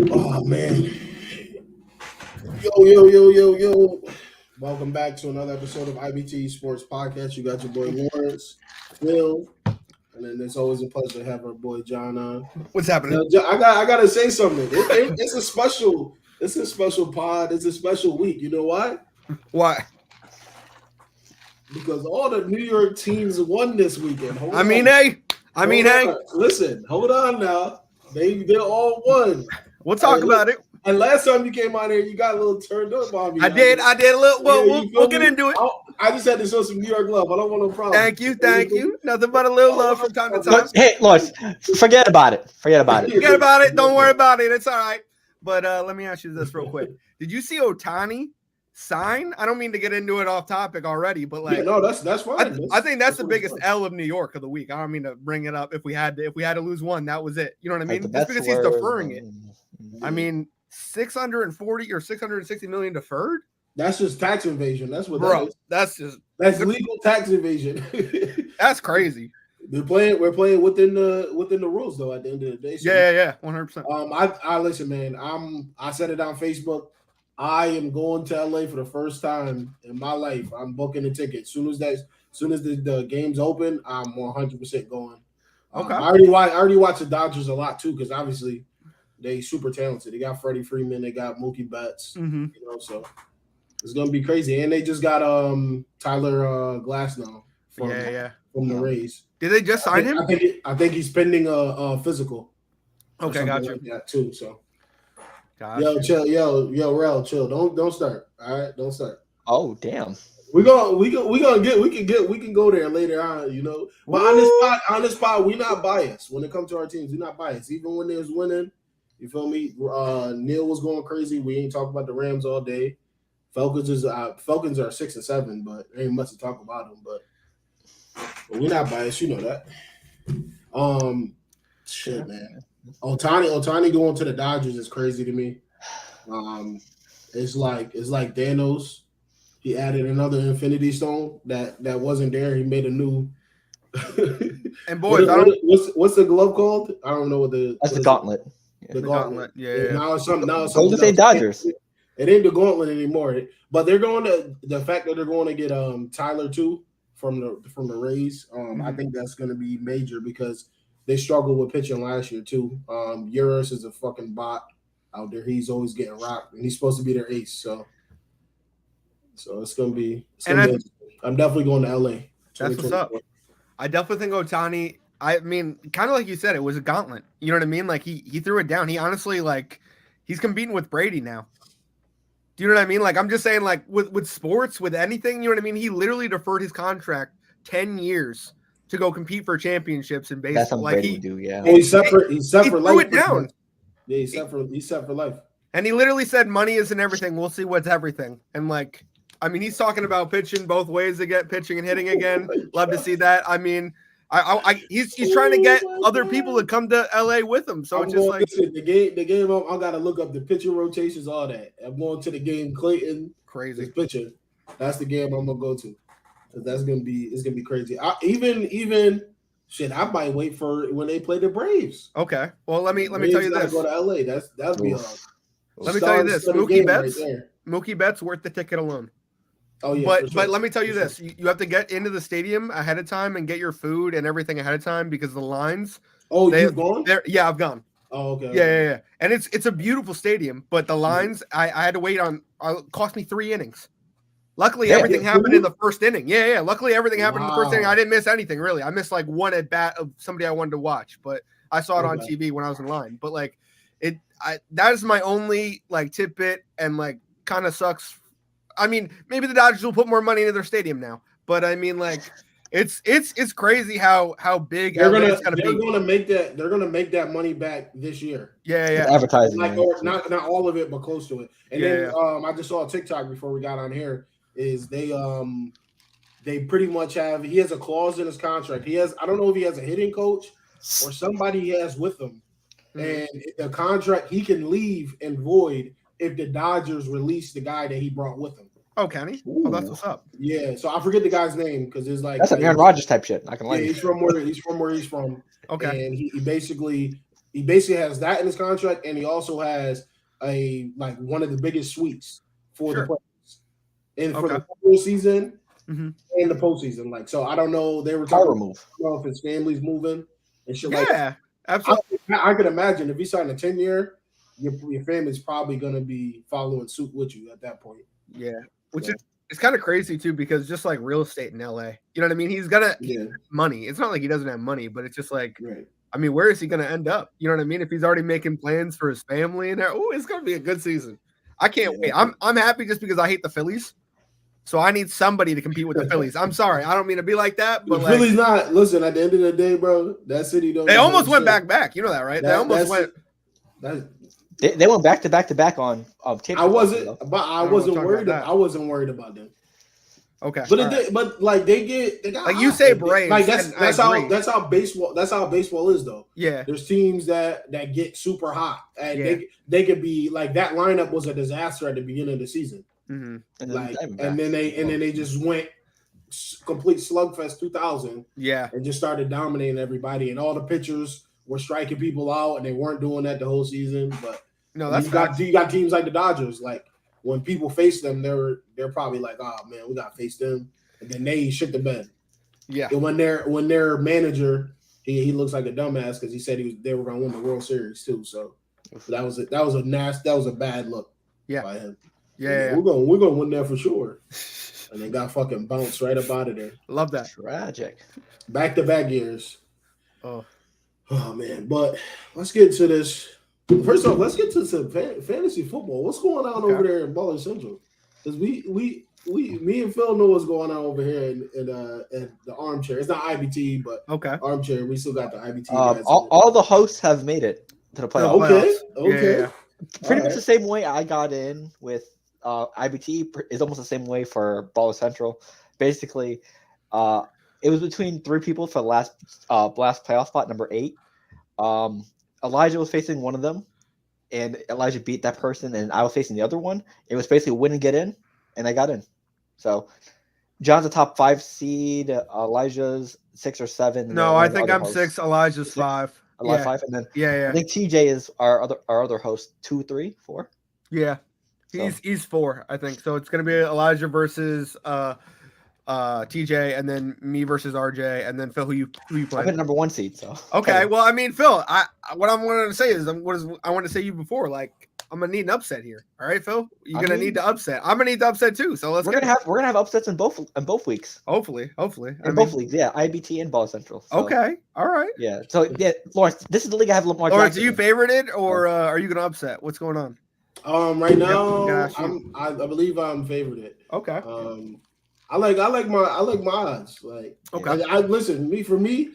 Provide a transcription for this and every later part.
Oh man. Yo. Welcome back to another episode of IBTE Sports Podcast. You got your boy Lawrence, Phil, and then it's always a pleasure to have our boy John on. What's happening? I gotta say something. It's a special pod. It's a special week. You know why? Why? Because all the New York teams won this weekend. Listen, hold on now. They all won. We'll talk about it. And last time you came on here, you got a little turned up on me. I did a little. Well, we'll get into it. I just had to show some New York love. I don't want no problem. Thank you. Nothing but a little love from time to time. Hey, Lord, forget about it. Forget about it. Don't worry about it. It's all right. But let me ask you this real quick. Did you see Ohtani sign? I don't mean to get into it off topic already, but that's fine. I think that's the biggest L of New York of the week. I don't mean to bring it up. If we had to lose one, that was it. You know what I mean? Just because he's deferring it. I mean, 640 or 660 million deferred. That's just tax evasion. That's what that is. That's legal tax evasion. That's crazy. We're playing within the rules though. At the end of the day, so, yeah, 100%. I listen, man. I said it on Facebook. I am going to LA for the first time in my life. I'm booking a ticket. Soon as the game's open, I'm 100% going. Okay. I already watch the Dodgers a lot too, because obviously they super talented. They got Freddie Freeman, they got Mookie Betts, so it's gonna be crazy. And they just got Tyler Glass now from the Rays. Did they just sign him? I think he's pending a physical. Okay, gotcha. Like that too. So, gotcha. Yo, chill, Rel, chill. Don't start. All right, don't start. Oh, damn. We can go there later on, you know. But on this pod, we're not biased when it comes to our teams. We're not biased, even when there's winning. You feel me? Neil was going crazy. We ain't talking about the Rams all day. Falcons are 6-7, but there ain't much to talk about them. But we're not biased, you know that. Shit, man. Ohtani going to the Dodgers is crazy to me. It's like Thanos. He added another Infinity Stone that wasn't there. He made a new. And boys, what's the glove called? I don't know That's the gauntlet. The gauntlet. Yeah. Now it's something. Golden State Dodgers. It ain't the gauntlet anymore. But they're going to the fact that they're going to get Tyler too from the Rays. I think that's going to be major because they struggled with pitching last year too. Uris is a fucking bot out there. He's always getting rocked, and he's supposed to be their ace. So it's going to be. I'm definitely going to LA. That's what's up. I definitely think Ohtani. I mean, kind of like you said, it was a gauntlet. You know what I mean? Like he threw it down. He honestly he's competing with Brady now. Do you know what I mean? Like I'm just saying, like with sports, with anything, you know what I mean? He literally deferred his contract 10 years to go compete for championships in baseball. That's something Brady would do, yeah. He's set for life. Threw it down. Yeah, he's set for life. And he literally said, "Money isn't everything. We'll see what's everything." And I mean, he's talking about pitching both ways to get pitching and hitting again. Love to see that. I mean. He's trying to get other people to come to LA with him. So it's just like the game. I gotta look up the pitcher rotations, all that. I'm going to the game. Clayton, crazy pitcher. That's the game I'm gonna go to. It's gonna be crazy. Even shit. I might wait for when they play the Braves. Okay. Well, let me tell you this. Go to LA. That'd be. Let me tell you this. Mookie Betts worth the ticket alone. Oh yeah, but let me tell you this: you have to get into the stadium ahead of time and get your food and everything ahead of time because the lines. Oh, you've gone? Yeah, I've gone. Oh, okay. Yeah. And it's a beautiful stadium, but the lines I had to wait on. Cost me 3 innings. Luckily, everything happened in the first inning. Yeah. Luckily, everything happened in the first inning. I didn't miss anything really. I missed like one at bat of somebody I wanted to watch, but I saw it on TV when I was in line. But that is my only tidbit, and kind of sucks. I mean, maybe the Dodgers will put more money into their stadium now, but I mean, it's crazy how big they're gonna be. They're gonna make that money back this year. Yeah. Advertising, not all of it, but close to it. And then I just saw a TikTok before we got on here. Is they pretty much have. He has a clause in his contract. I don't know if he has a hitting coach or somebody he has with him, and the contract he can leave and void if the Dodgers release the guy that he brought with him. Oh, can he? Ooh. Oh, that's what's up. Yeah, so I forget the guy's name because it's that's an Aaron Rodgers type shit. I can he's from where he's from. Okay, and he basically He basically has that in his contract, and he also has one of the biggest suites for the players and for the whole season and the postseason. Like, so I don't know. They were talking about if his family's moving and shit like that. Absolutely. I could imagine if he signed a 10-year, your family's probably going to be following suit with you at that point. Yeah, which is it's kind of crazy too, because just like real estate in LA, you know what I mean? He's gonna money. It's not like he doesn't have money, but it's just like, I mean, where is he gonna end up? You know what I mean? If he's already making plans for his family and there, it's gonna be a good season. I can't wait. I'm happy just because I hate the Phillies. So I need somebody to compete with the Phillies. I'm sorry. I don't mean to be like that, but the Phillies not. Listen, at the end of the day, bro, that city don't. They almost went back. You know that, right? They almost went. They went back to back on. I wasn't worried. I wasn't worried about them. Okay, but they got like you say, Braves. Like that's how baseball is though. Yeah, there's teams that get super hot and they could be like that lineup was a disaster at the beginning of the season. Mm-hmm. And then they just went complete slugfest 2000. Yeah, and just started dominating everybody, and all the pitchers were striking people out, and they weren't doing that the whole season. But no, that's you got teams like the Dodgers. Like when people face them, they're probably like, oh man, we got to face them, and then they shit the bed. Yeah, and when their manager, he looks like a dumbass because he said they were going to win the World Series too. So that was a bad look. By him. Yeah, we're gonna win there for sure. And they got fucking bounced right up out of there. Love that. Tragic. Back-to-back years. Oh man. But let's get to this. First off, let's get to some fantasy football. What's going on over there in Baller Central? Because me and Phil know what's going on over here in the armchair. It's not IBTE, but armchair. We still got the IBTE guys. All the hosts have made it to the playoffs. Okay. Yeah. Pretty much the same way I got in with IBT is almost the same way for Baller Central. Basically, it was between three people for the last playoff spot, number 8. Elijah was facing one of them, and Elijah beat that person, and I was facing the other one. It was basically win and get in, and I got in. So John's a top 5 seed. Elijah's 6 or 7. No, I think I'm 6. Elijah's 5. Elijah 5, and then I think TJ is our other host. 2, 3, 4. Yeah. He's 4, I think. So it's gonna be Elijah versus TJ, and then me versus RJ, and then Phil, who you play? I'm at number 1 seed. So okay. Well, I mean, Phil, what I'm going to say is, I wanted to say you before, like I'm gonna need an upset here. All right, Phil, you're gonna need to upset. I'm gonna need to upset too. So we're gonna have upsets in both weeks. Hopefully, both leagues. Yeah, IBT and Ball Central. So. Okay, all right. Yeah. So Lawrence, this is the league I have Lamar. Lawrence, are you favorited or are you gonna upset? What's going on? Right now, I believe I'm favored. Okay. I like my odds. Like, okay. Listen, for me,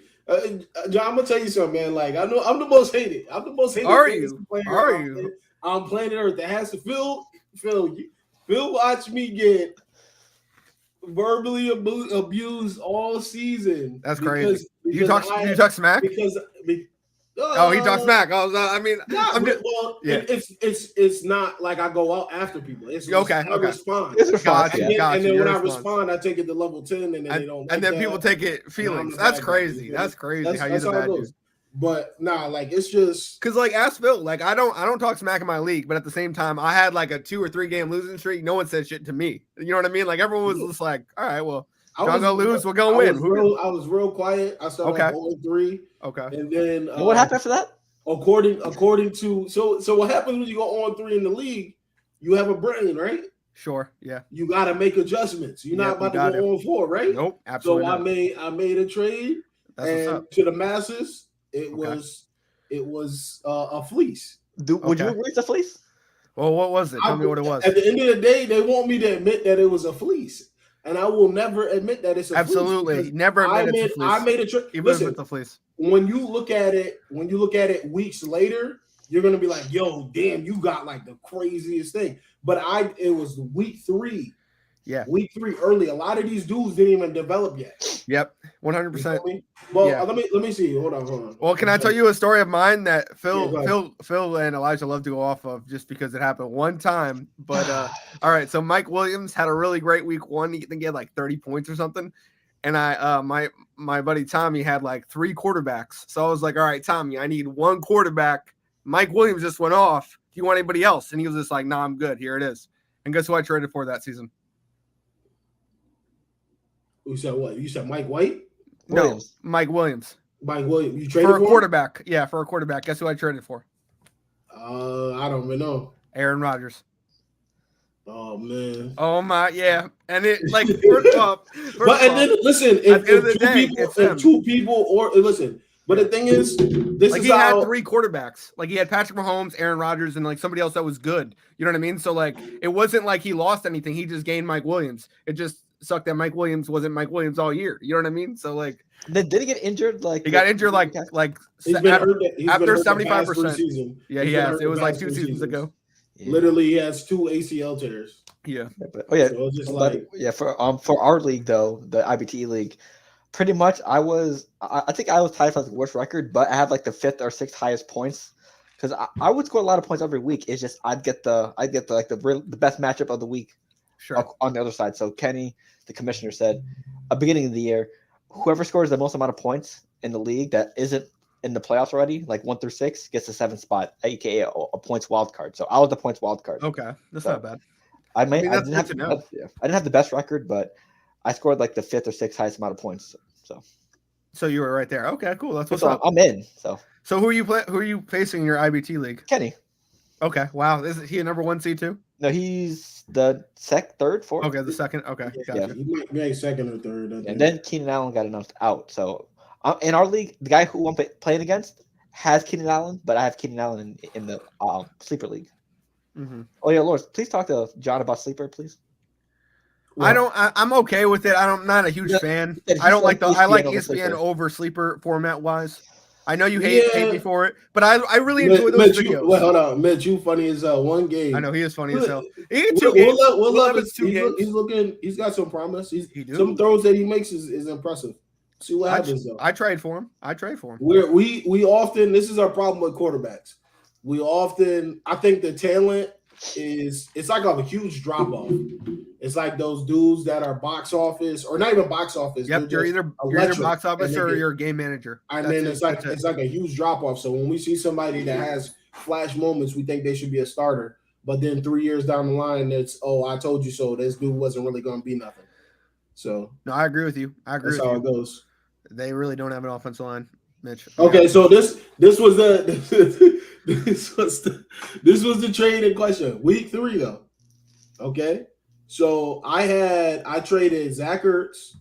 John, I'm gonna tell you something, man. Like, I know I'm the most hated. I'm the most hated. Are you? On planet Earth. That has to Phil watch me get verbally abused all season. That's crazy. You talk smack because. He talks smack. It's not like I go out after people. It's okay. I respond. Gotcha. And then when I respond, I take it to level 10, and then they don't. And then people take it feelings. That's crazy. That's crazy. How you the bad dude. But like it's just because like ask Phil. Like I don't talk smack in my league, but at the same time, I had like a 2 or 3 game losing streak. No one said shit to me. You know what I mean? Like everyone was just like, all right, well. Y'all gonna lose, we're gonna win. I was real quiet. I started off 0-3. Okay. And then what happened after that? According to so what happens when you go 0-3 in the league? You have a brain, right? Sure. Yeah. You got to make adjustments. You're not about to go 0-4, right? Nope. Absolutely. So not. I made a trade, and to the masses, it was a fleece. Would you agree it's a fleece? Well, what was it? Tell me what it was. At the end of the day, they want me to admit that it was a fleece. And I will never admit that it's a fleece. Never admit it's a fleece. I made a trade. Even with the fleece. When you look at it weeks later, you're gonna be like, "Yo, damn, you got like the craziest thing." But it was week 3. Yeah, week 3 early. A lot of these dudes didn't even develop yet. Yep, 100%. Well, let me see. Hold on. Well, can I tell you a story of mine that Phil and Elijah love to go off of just because it happened one time? But all right, so Mike Williams had a really great week 1. I think he had like 30 points or something. and I my buddy Tommy had like 3 quarterbacks. So I was like, all right, Tommy, I need 1 quarterback. Mike Williams just went off. Do you want anybody else? And he was just like, nah, I'm good. Here it is. And guess who I traded for that season? You said what? You said Mike White? No, Mike Williams. Mike Williams. You traded for a quarterback. Yeah, for a quarterback. Guess who I traded for? I don't even know. Aaron Rodgers. Oh man. Oh my, yeah. And it like first off, and then listen, if two people or listen, but the thing is, this like is he had 3 quarterbacks. Like he had Patrick Mahomes, Aaron Rodgers, and like somebody else that was good. You know what I mean? So like it wasn't like he lost anything. He just gained Mike Williams. It just sucked that Mike Williams wasn't Mike Williams all year. You know what I mean? So like did he get injured? Like he got injured like after 75%. Yeah, he has. It was like 2 seasons ago. Yeah. Literally, he has 2 ACL tears. Yeah. For our league though, the IBTE league, pretty much I think I was tied for the worst record, but I have like the 5th or 6th highest points because I would score a lot of points every week. It's just I'd get the best matchup of the week. Sure. On the other side. So Kenny, the commissioner, said at the beginning of the year, whoever scores the most amount of points in the league that isn't in the playoffs already, like 1 through 6, gets the 7th spot, aka a points wild card. So I was the points wild card. Okay, that's not bad. I didn't have the best record, but I scored like the 5th or 6th highest amount of points. So you were right there. Okay, cool. That's what's up. I'm in. So who are you facing in your IBT league? Kenny. Okay. Wow. Is he a number 1 seed too? No, he's the 3rd, 4th. Okay, the 2nd. Okay, gotcha. He might be 2nd or 3rd. And then Keenan Allen got announced out. So in our league, the guy who I'm playing against has Keenan Allen, but I have Keenan Allen in the sleeper league. Mm-hmm. Oh yeah, Lord, please talk to John about sleeper, please. Well, I'm okay with it. I'm not a huge fan. I don't like I like ESPN over sleeper format wise. I know you hate me for it, but I really enjoy those videos. Wait, hold on, Mitch, you funny as hell. One game. I know he is funny as hell. He had 2 games. He's got some promise. Some throws that he makes is impressive. See what happens though. I trade for him. We often, this is our problem with quarterbacks. I think the talent it's like a huge drop off. It's like those dudes that are box office or not even box office. Yep, you're either box office or you're a game manager. And then it's like a huge drop off. So when we see somebody that has flash moments, we think they should be a starter. But then 3 years down the line, it's I told you so. This dude wasn't really going to be nothing. So no, I agree with you. That's how it goes. They really don't have an offensive line, Mitch. Okay, so this was the trade in question. Week 3 though. Okay. So I traded Zach Ertz,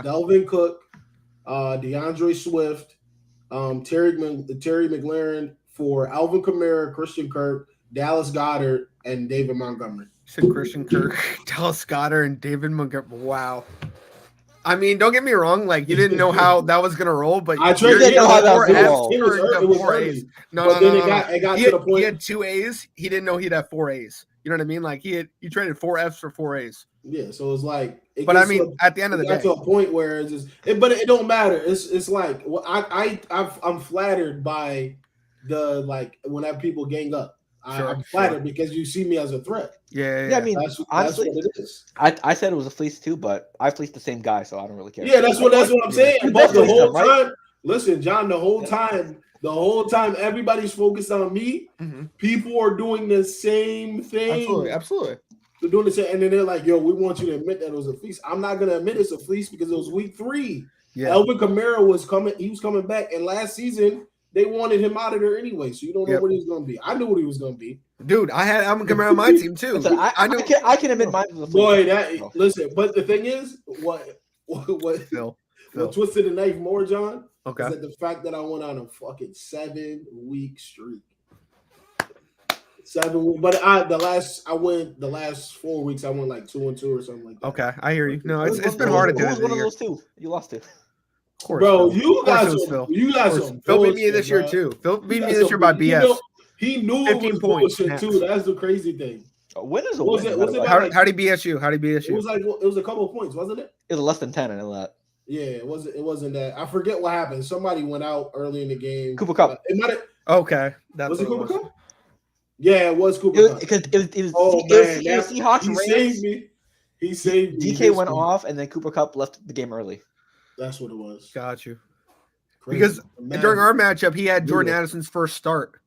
Delvin Cook, DeAndre Swift, Terry McLaurin for Alvin Kamara, Christian Kirk, Dallas Goedert, and David Montgomery. Christian Kirk, Dallas Goedert, and David Montgomery. Wow. I mean, don't get me wrong. Like you didn't know how that was gonna roll, but I didn't know how that was gonna roll. It was early. No. It got to the point. He had 2 A's. He didn't know he'd have 4 A's. You know what I mean? Like he traded 4 F's for 4 A's. Yeah, so it's like. But I mean, at the end of the day, to a point where it's just. But it don't matter. It's like I'm flattered by the whenever people gang up. I'm flattered because you see me as a threat. Yeah. I mean, honestly, that's what it is. I said it was a fleece too, but I fleeced the same guy, so I don't really care. Yeah, that's what I'm saying. But the whole time, listen, John, the whole time, everybody's focused on me. Mm-hmm. People are doing the same thing. Absolutely. They're doing the same, and then they're like, "Yo, we want you to admit that it was a fleece." I'm not gonna admit it's a fleece because it was week 3. Yeah. Alvin Kamara was coming. He was coming back, and last season. They wanted him out of there anyway, so you don't know what he was going to be. I knew what he was going to be. Dude, I had Alvin Kamara on my team too. Listen, I can admit mine was a boy. Listen, but the thing is, what twisted the knife more, John? Okay. Is that the fact that I went on a fucking 7-week streak. 7 weeks, but the last 4 weeks I went like 2-2 or something like that. Okay, I hear you. No, it's been hard to do. Who was one of those 2? You lost to. Course, bro, you got some. Phil beat me this year too. Phil beat me this year by BS. He knew it was bullshit too. That's the crazy thing. When is a win? How did he BS you? It was a couple of points, wasn't it? It was less than 10 and that. Yeah, it wasn't that. I forget what happened. Somebody went out early in the game. Cooper Kupp. It might have. Okay, was it Cooper Kupp? Yeah, it was Cooper Kupp. Because it was Seahawks. He saved me. DK went off, and then Cooper Kupp left the game early. That's what it was. Got you. Crazy. Because Imagine. during our matchup, he had Jordan Yeah. Addison's first start.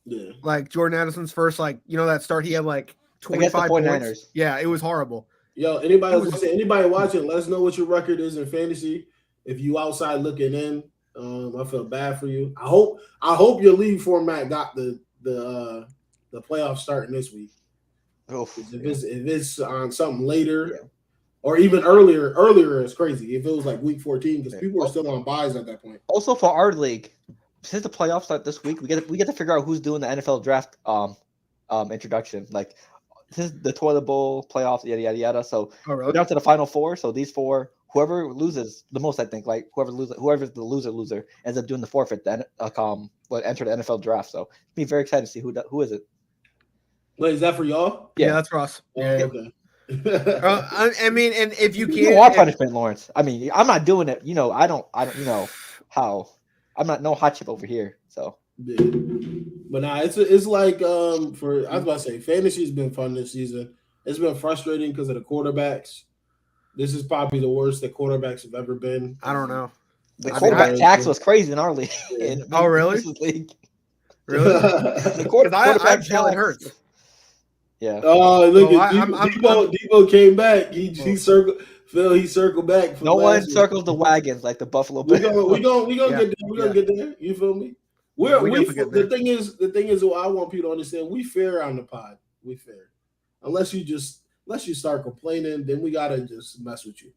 Yeah. Like Jordan Addison's first, like, that start, he had like Against the 25 49ers. points. Yeah, it was horrible. Yo, anybody watching, let us know what your record is in fantasy. If you outside looking in, I feel bad for you. I hope your league format got the playoff starting this week. Oof, If it's on something later, Yeah. or even earlier is crazy. If it was like week 14, because people are still on buys at that point. Also for our league, since the playoffs start this week, we get to figure out who's doing the NFL draft introduction. Like this is the toilet bowl playoffs, yada yada yada. So we're down to the final four. So these four, whoever loses the most, I think, like whoever's the loser ends up doing the forfeit. Then will enter the NFL draft. So be very excited to see who is it. Wait, is that for y'all? Yeah, that's for us. Oh, okay. I mean, and if you You are punishment, Lawrence. I mean, I'm not doing it. I don't. How. I'm not no hot chip over here. So. Yeah. But nah, it's like I was about to say, fantasy's been fun this season. It's been frustrating because of the quarterbacks. This is probably the worst that quarterbacks have ever been. I don't know. The quarterback tax was crazy in our league. Yeah. Oh, really? League. Really? The I have quarterback Jalen tax. Hurts. Yeah. Oh, look Oh, at I'm- Debo came back. He circled. Phil, he circled back. No one circles the wagons like the Buffalo We Bills. gonna Yeah. get there. We're gonna get there. You feel me? We definitely get there. The thing is what I want people to understand. We fair on the pod. We fair. Unless you start complaining, then we gotta just mess with you.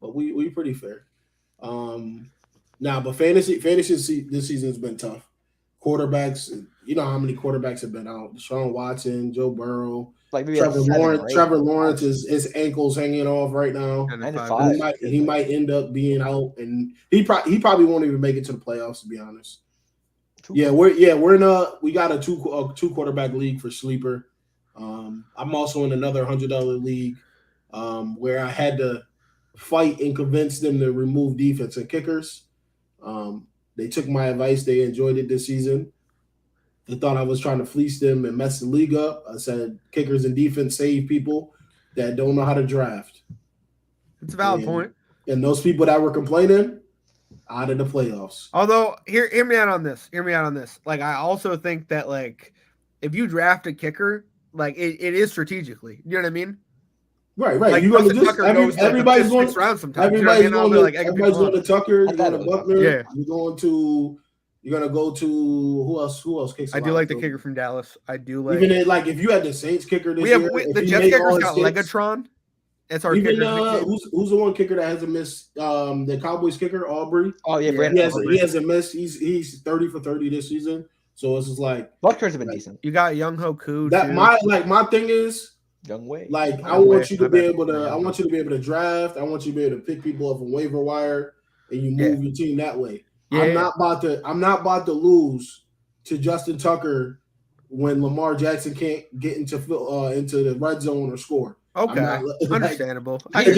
But we pretty fair. But fantasy this season's been tough. Quarterbacks, you know how many quarterbacks have been out. Deshaun Watson, Joe Burrow, Like maybe Trevor like 7 Lawrence. or 8. Trevor Lawrence his ankle's hanging off right now. 95. He might end up being out, and he probably won't even make it to the playoffs. To be honest, we got a two quarterback league for sleeper. I'm also in another $100 league where I had to fight and convince them to remove defense and kickers. They took my advice. They enjoyed it this season. They thought I was trying to fleece them and mess the league up. I said kickers and defense save people that don't know how to draft. It's a valid point. And those people that were complaining, out of the playoffs. Although, hear me out on this. Like, I also think that, like, if you draft a kicker, like, it is strategically. You know what I mean? Right. Like, You're going to Justin Tucker goes everybody's like going round sometimes. everybody's going to Tucker. You're I going thought to it was- Buckner. Yeah. You're going to go to who else kicks a I lot do like of the those? kicker from Dallas. I do like. Even if you had the Saints kicker this We have year. the if he Jets made kicker's all got his kicks, Legatron. That's our even kicker. who's the one kicker that hasn't missed? The Cowboys kicker, Aubrey. Oh yeah, Yeah. Brandon. He hasn't missed. He's 30 for 30 this season. So it's just like Buckner's have been decent. You got Young Hoku. that. Too. My thing is, Young way. like, I Young want Way. you to My be bad. able to. I want you to be able to draft. I want you to be able to pick people up from waiver wire, and you move your team that way. Yeah. I'm not about to lose to Justin Tucker when Lamar Jackson can't get into the red zone or score. Okay, understandable. We've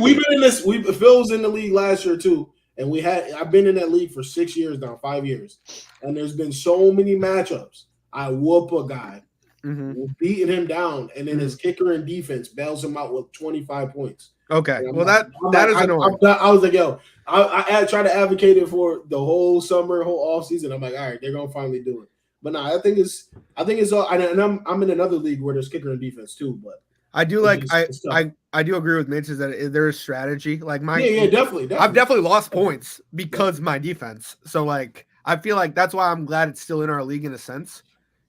been in this. Phil was in the league last year too, and I've been in that league for 6 years now, 5 years, and there's been so many matchups. I whoop a guy, beating him down, and then his kicker and defense bails him out with 25 points. Okay, well that is annoying. I was like, yo, I tried to advocate it for the whole summer, whole off season. I'm like, all right, they're gonna finally do it. But no, I think it's all. And I'm in another league where there's kicker and defense too. But I do like I do agree with Mitch is that there is strategy. Like definitely. I've definitely lost points because my defense. So like I feel like that's why I'm glad it's still in our league in a sense.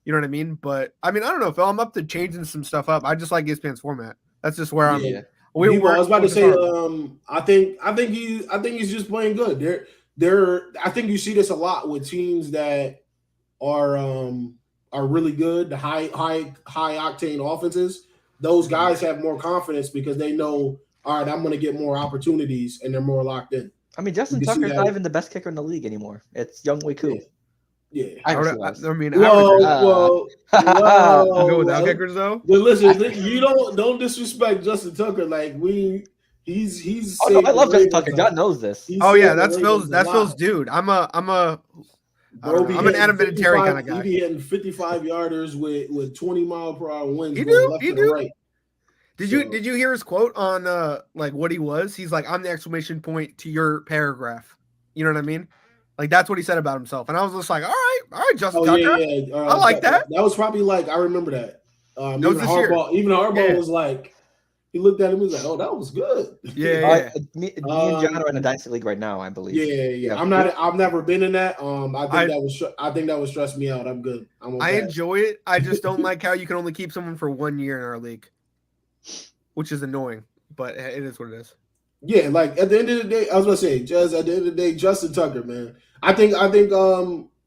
You know what I mean? But I mean I don't know, Phil. I'm up to changing some stuff up. I just like ESPN's format. That's just where I'm. I was about to say. I think he's just playing good. I think you see this a lot with teams that are really good. The high octane offenses. Those guys have more confidence because they know, all right, I'm going to get more opportunities, and they're more locked in. I mean, Justin Tucker's not even the best kicker in the league anymore. It's Young Wei Koo. Yeah. I mean, whoa. Go without kickers though. But listen, you don't disrespect Justin Tucker. Like he's. Oh no, I love Justin Tucker. God knows this. That's Phil's dude. I'm an Adam Vinatieri kind of guy. He be hitting 55 yarders with 20 mile per hour winds. You do. Right. Did you hear his quote on like what he was? He's like, I'm the exclamation point to your paragraph. You know what I mean? Like that's what he said about himself. And I was just like, all right, Justin Tucker. Yeah. I like that. That was probably like, I remember that. Even Harbaugh was like, he looked at him and was like, oh, that was good. Yeah. Me and John are in a dynasty league right now, I believe. Yeah. I've never been in that. I think that would stress me out. I'm good. I enjoy it. I just don't like how you can only keep someone for 1 year in our league, which is annoying, but it is what it is. Yeah, like at the end of the day, I was gonna say, just at the end of the day, Justin Tucker, man. I think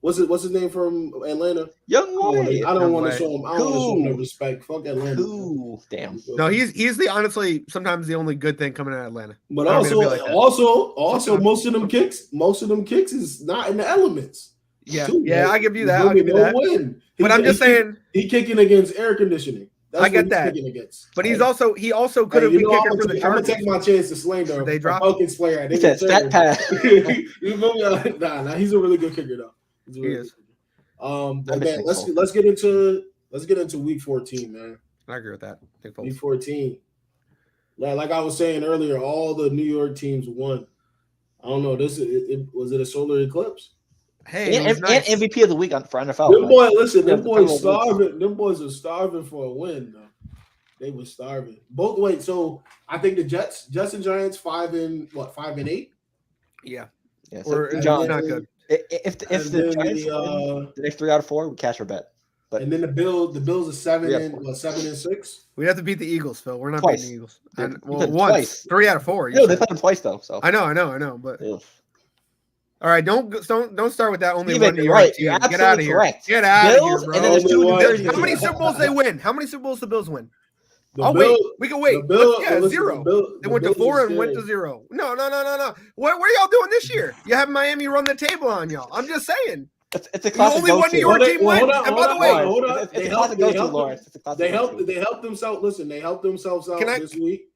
what's his name from Atlanta? Young White. I don't want to show him. I don't want to show him no respect. Fuck Atlanta. Cool. Damn. No, he's the honestly sometimes the only good thing coming out of Atlanta. But also most of them kicks is not in the elements. Yeah, too, yeah, I give you that. I'll give you that. Win. But I'm just saying he kicking against air conditioning. That's I get that. But he also could have been kicking for the Chargers. I'm gonna take my chance to slander they dropped Falcons player. He said stat pass. Nah, he's a really good kicker though. He is. But man, let's get into week 14, man. I agree with that. Week 14. Like I was saying earlier, all the New York teams won. I don't know. Was it a solar eclipse? Hey, and MVP of the week for NFL. Them boys starving. Them boys are starving for a win, though. They were starving. So I think the Jets and Giants 5-8. Yeah. So John's not good. If the Giants win the next 3 out of 4, we cash our bet. And then the Bills are 7-6. We have to beat the Eagles, Phil. We're not beating the Eagles. Once, twice. 3 out of 4. No, they played them twice though. So I know, but. Ugh. All right, don't start with that. Only Steven, one New York right. team. You're Get out of here. Correct. Get out of here, Bills, bro. And then there's 2 New Jersey. How many Super Bowls they win? How many Super Bowls the Bills win? Wait. We can wait. 0. They went to 4 and went to 0. No. What are y'all doing this year? You have Miami run the table on y'all. I'm just saying. It's a classic. Only one New York team wins. And by the way, it's a classic go-to, Lawrence. They helped themselves. Listen, they helped themselves out this week.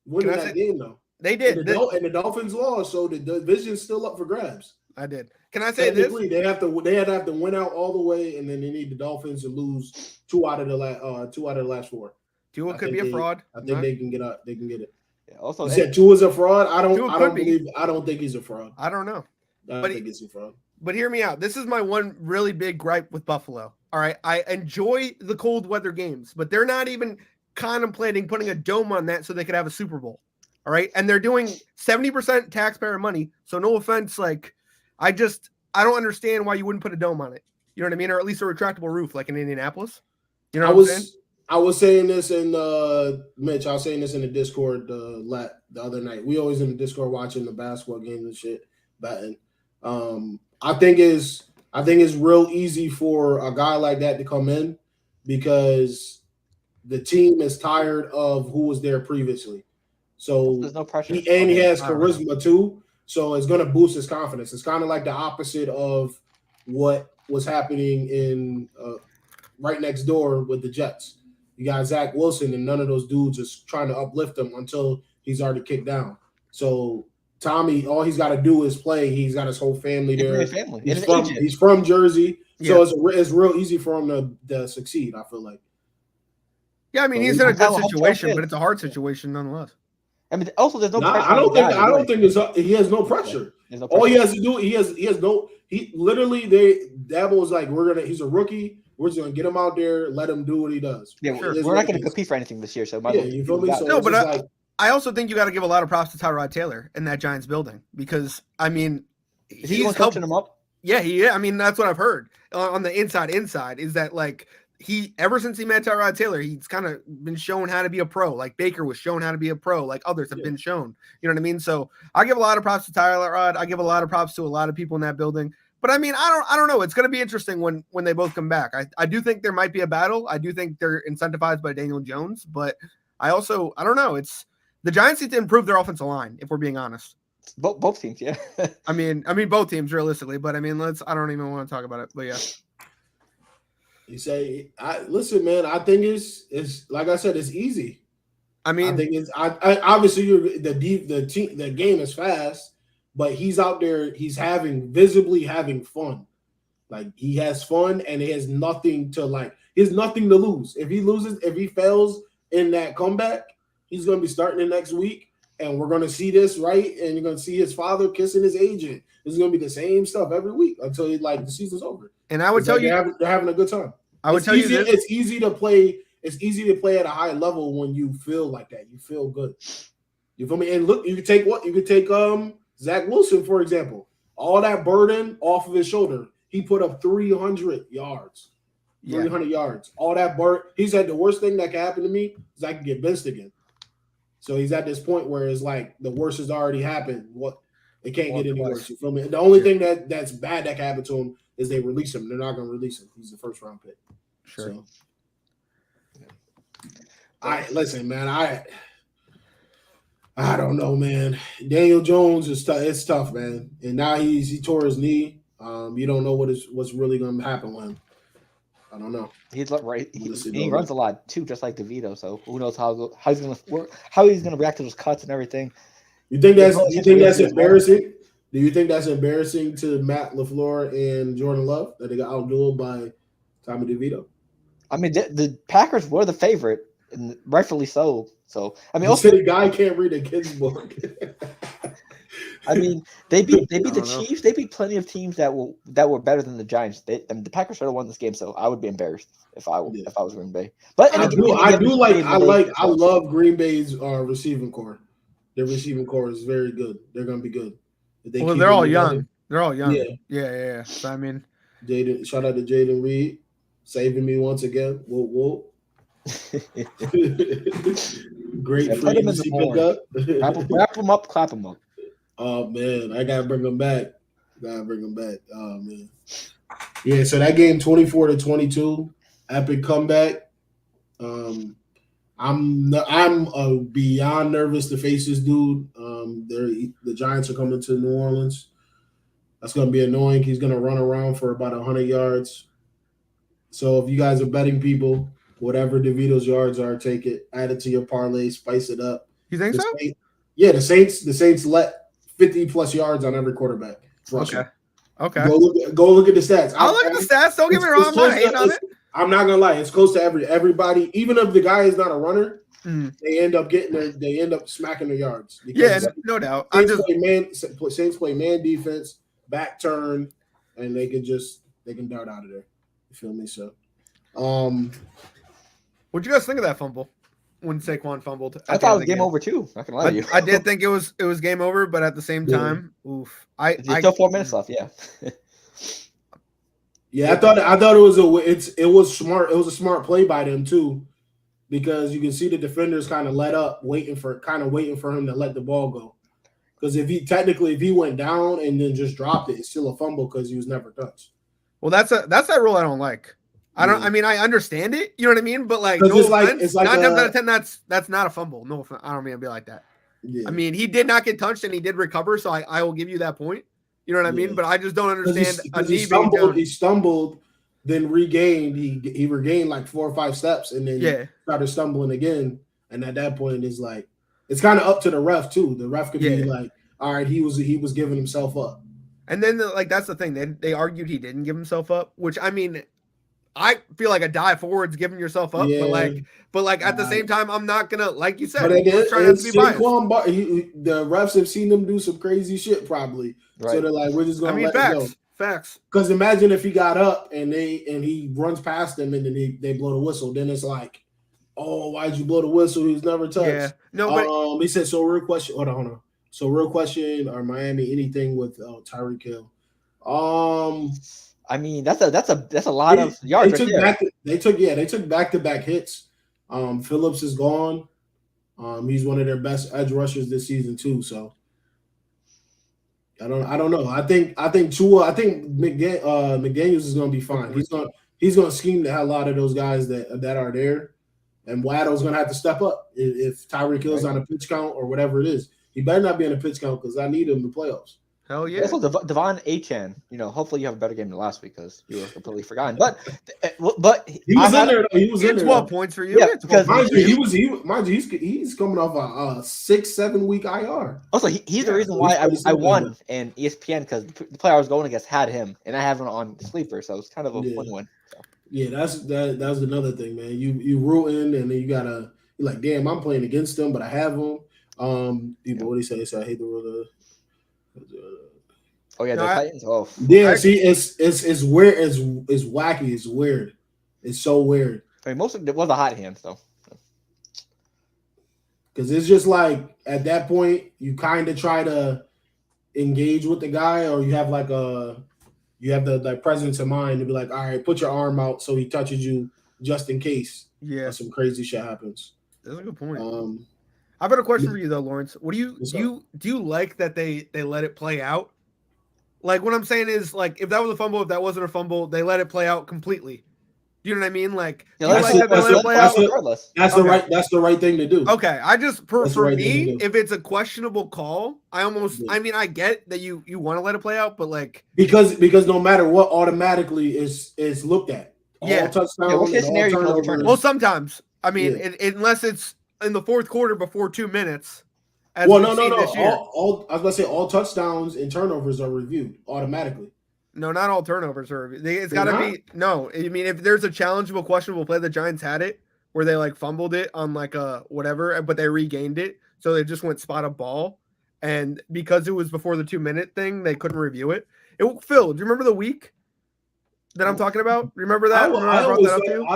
Winning that game though. They did. And the Dolphins lost, so the division's still up for grabs. I did. Can I say this? They have to win out all the way, and then they need the Dolphins to lose 2 out of the last 4. Tua could be a fraud. I think they can get up. They can get it. Yeah, also, you said Tua's a fraud. I don't think he's a fraud. I don't know. I don't think he's a fraud. But hear me out. This is my one really big gripe with Buffalo. All right, I enjoy the cold weather games, but they're not even contemplating putting a dome on that so they could have a Super Bowl. All right, and they're doing 70% taxpayer money. So no offense, like I don't understand why you wouldn't put a dome on it. You know what I mean, or at least a retractable roof like in Indianapolis. You know what I'm saying? I was saying this in Mitch. I was saying this in the Discord the other night. We always in the Discord watching the basketball games and shit, batting. I think it's real easy for a guy like that to come in because the team is tired of who was there previously. So there's no pressure. He has charisma too. So it's going to boost his confidence. It's kind of like the opposite of what was happening in right next door with the Jets. You got Zach Wilson, and none of those dudes is trying to uplift him until he's already kicked down. So Tommy, all he's got to do is play. He's got his whole family there. He's from Jersey, so it's real easy for him to succeed. I feel like. Yeah, I mean he's in a good situation, but it's a hard situation nonetheless. I mean, also there's no pressure. I don't think he has no pressure. No all he has to do, he has no. He literally Dabo was like, he's a rookie. We're just gonna get him out there, let him do what he does. Yeah, we're not gonna compete for anything this year. So you feel me? So no, but I also think you got to give a lot of props to Tyrod Taylor in that Giants building because I mean he's coaching him up. Yeah, I mean that's what I've heard on the inside is that like ever since he met Tyrod Taylor, he's kind of been shown how to be a pro. Like Baker was shown how to be a pro, like others have been shown. You know what I mean? So I give a lot of props to Tyrod. I give a lot of props to a lot of people in that building. But I mean, I don't know. It's going to be interesting when they both come back. I do think there might be a battle. I do think they're incentivized by Daniel Jones, but I don't know. It's the Giants need to improve their offensive line, if we're being honest. Both teams, yeah. I mean both teams realistically, but I mean, I don't even want to talk about it, but yeah. You say, listen, man. I think it's like I said, it's easy. I mean, I think it's obviously the game is fast. But he's out there, he's visibly having fun. Like he has fun and he has nothing to lose. If he fails in that comeback, He's going to be starting the next week, and we're going to see this, right? And you're going to see his father kissing his agent. This is going to be the same stuff every week until the season's over. And I would tell you, they're having a good time. I would tell you this. It's easy to play. It's easy to play at a high level when you feel like that. You feel good. You feel me? And look, you could take Zach Wilson, for example. All that burden off of his shoulder. He put up 300 yards. 300 yards. All that burden. He said the worst thing that can happen to me is I can get benched again. So he's at this point where it's like the worst has already happened. It can't get any worse. You feel me? The only thing that's bad that can happen to him is they release him. They're not going to release him. He's the first round pick. Sure. So, listen, man. I don't know, man. Daniel Jones is it's tough, man. And now he tore his knee. You don't know what's really going to happen with him. I don't know. He's right. He runs a lot too, just like DeVito. So who knows how he's going to work, how he's going to react to those cuts and everything. You think that's embarrassing? Do you think that's embarrassing to Matt LaFleur and Jordan Love that they got outdueled by Tommy DeVito? I mean, the Packers were the favorite, and rightfully so. So I mean, also the guy can't read a kid's book. I mean, they beat the Chiefs. They beat plenty of teams that were better than the Giants. The Packers should have won this game, so I would be embarrassed if I was Green Bay. But I love Green Bay's receiving core. Their receiving core is very good. They're going to be good. They're all young. They're all young. Yeah. So I mean, shout out to Jaden Reed, saving me once again. Whoa. Great free agency pickup. Wrap them up, clap them up. Oh man, I gotta bring them back. Oh man. Yeah, so that game 24-22, epic comeback. I'm beyond nervous to face this dude. The Giants are coming to New Orleans. That's gonna be annoying. He's gonna run around for about 100 yards. So if you guys are betting people, whatever DeVito's yards are, take it, add it to your parlay, spice it up. You think so? Yeah, the Saints let 50 plus yards on every quarterback. Okay. Go look at the stats. I'll look at the stats. Don't get me wrong. I'm not hating on it. I'm not gonna lie. It's close to everybody. Even if the guy is not a runner, they end up smacking their yards. Yeah, no doubt. Saints play man defense, back turn, and they can dart out of there. You feel me? So, what'd you guys think of that fumble when Saquon fumbled? I thought it was game over too. Not gonna lie to you. I did think it was game over, but at the same time, oof. There's still 4 minutes left. Yeah. Yeah, I thought it was smart. It was a smart play by them too, because you can see the defenders kind of let up, waiting for him to let the ball go. Because if he went down and then just dropped it, it's still a fumble because he was never touched. Well, that's that rule I don't like. I mean, I understand it. You know what I mean? But like, no it's like 9 times out of 10, that's not a fumble. No, I don't mean to be like that. Yeah. I mean, he did not get touched and he did recover, so I will give you that point. You know what I mean? But I just don't understand. He stumbled, then regained. He regained like 4 or 5 steps, and then started stumbling again. And at that point, it's like it's kind of up to the ref too. The ref could be like, "All right, he was giving himself up." And then that's the thing. They argued he didn't give himself up, which I mean, I feel like a dive forward's giving yourself up, but at the same time, I'm not gonna, like you said, trying not to be biased. The refs have seen him do some crazy shit, probably. Right. So they're like, we're just gonna let it go. Facts. Because imagine if he got up and he runs past them and then they blow the whistle, then it's like, oh, why'd you blow the whistle? He's never touched. Yeah. No, but he said, so real question. Hold on. So real question, are Miami anything with Tyreek Hill? I mean, that's a lot of yards. They took back-to-back hits. Phillips is gone. He's one of their best edge rushers this season too. So I don't know. I think McDaniels is going to be fine. He's going to scheme the hell out of those guys that are there, and Waddle's going to have to step up if Tyreek Hill's on a pitch count or whatever it is. He better not be on a pitch count because I need him in the playoffs. Hell yeah. Also, Devon Achane, hopefully you have a better game than last week because you were completely forgotten. But he was in there. He was in there. 12 points for you. Yeah, because mind you, he's coming off a 6-7 week IR. Also, he's the reason why I won in ESPN because the player I was going against had him, and I have him on sleeper, so it's kind of a win-win. So. Yeah, that's another thing, man. You rooting, and then you gotta You're like, damn, I'm playing against them, but I have them. People, what do you say? They say I hate the rule. Oh yeah, the Titans. Oh yeah. See, it's weird. It's wacky. It's weird. It's so weird. I mean, most of it was a hot hand, though. Because it's just like at that point, you kind of try to engage with the guy, or you have the presence of mind to be like, all right, put your arm out so he touches you just in case. Yeah, some crazy shit happens. That's a good point. I've got a question for you though, Lawrence. What do you like that they let it play out? Like what I'm saying is like if that was a fumble, if that wasn't a fumble, they let it play out completely. You know what I mean? Like, that's the right thing to do. Okay, I just for me, if it's a questionable call, I mean, I get that you want to let it play out, but like because no matter what, automatically is looked at. All touchdowns. Well, sometimes I mean, unless it's in the fourth quarter before 2 minutes. No. All I was gonna say all touchdowns and turnovers are reviewed automatically. No, not all turnovers are reviewed. It's got to be no. I mean, if there's a challengeable, questionable play, the Giants had it where they like fumbled it on like a whatever, but they regained it, so they just went spot up ball, and because it was before the 2 minute thing, they couldn't review it. Phil, do you remember the week that I'm talking about? Remember that? I brought that up to you.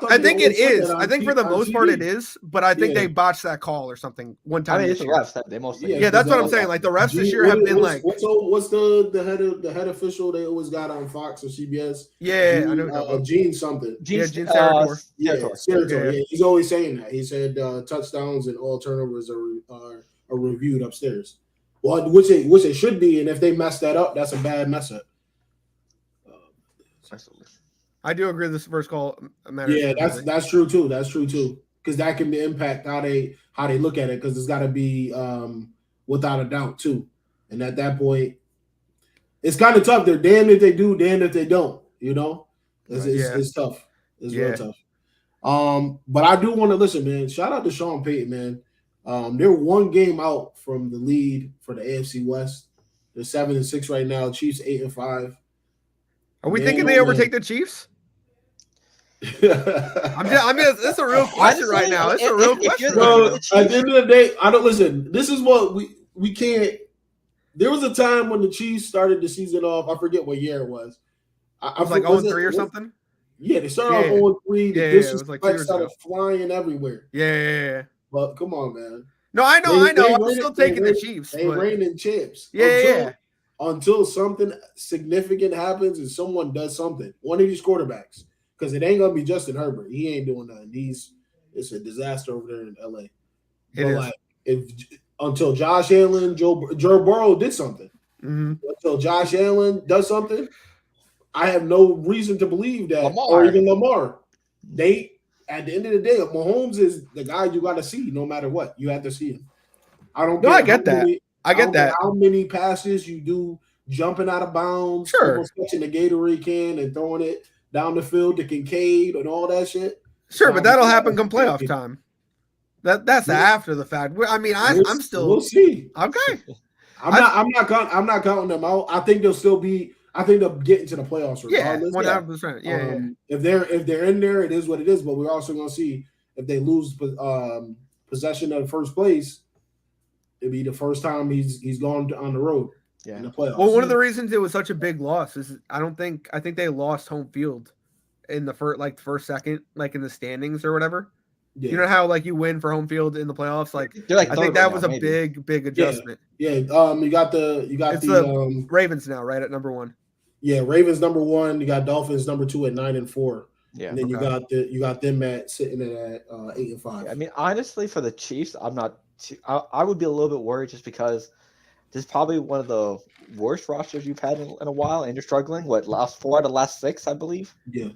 I think it is. I think for the most part it is, but I think they botched that call or something one time. I mean, it's the refs. They mostly. Yeah, that's what I'm saying. Like the refs this year have been like. What's the head official they always got on Fox or CBS? Yeah, I know. Gene something. Gene Steratore. Steratore. Yeah, he's always saying that. He said touchdowns and all turnovers are reviewed upstairs. Well, which they should be, and if they mess that up, that's a bad mess up. I do agree this first call matters. Yeah, that's true too. That's true too. Because that can impact how they look at it. Because it's got to be without a doubt too. And at that point, it's kind of tough. They're damned if they do, damned if they don't. You know, it's tough. It's real tough. But I do want to listen, man. Shout out to Sean Payton, man. They're one game out from the lead for the AFC West. They're 7-6 right now. Chiefs 8-5. Are we thinking they overtake the Chiefs? I mean, it's a real question right now. It's a real question. Bro, at the end of the day, I don't listen. This is what we can't. There was a time when the Chiefs started the season off. I forget what year it was. It was like 0-3 or something. Yeah, they started off 0-3. The disrespect started flying everywhere. Yeah. But come on, man. No, I know. I'm still taking the Chiefs. They reigning champs. Yeah. Until something significant happens and someone does something. One of these quarterbacks. Because it ain't gonna be Justin Herbert. He ain't doing nothing. It's a disaster over there in LA. Until Josh Allen, Joe Burrow did something. Mm-hmm. Until Josh Allen does something, I have no reason to believe that, or even Lamar. They at the end of the day, Mahomes is the guy you got to see no matter what. You have to see him. I don't. No, I get that. I get that. How many passes you do jumping out of bounds, almost catching the Gatorade can and throwing it down the field to Kincaid and all that shit. Sure, but that'll happen come playoff time. That's after the fact. I mean, I'm still. We'll see. Okay. I'm not counting them out. I think they'll still be. I think they'll get into the playoffs regardless. 100%. Yeah. If they're in there, it is what it is. But we're also going to see if they lose possession of first place. It'd be the first time he's gone on the road in the playoffs. Well, one of the reasons it was such a big loss is I think they lost home field in the first second, like in the standings or whatever. Yeah. You know how like you win for home field in the playoffs? I think that was a big adjustment. Yeah. You got the Ravens now, right, at number 1. Yeah, Ravens number 1. You got Dolphins number 2 at 9-4. Yeah, and then you got them sitting at 8-5. Yeah, I mean, honestly, for the Chiefs, I'm not. I would be a little bit worried just because this is probably one of the worst rosters you've had in a while, and you're struggling. Last 4 out of the last 6, I believe. Yeah.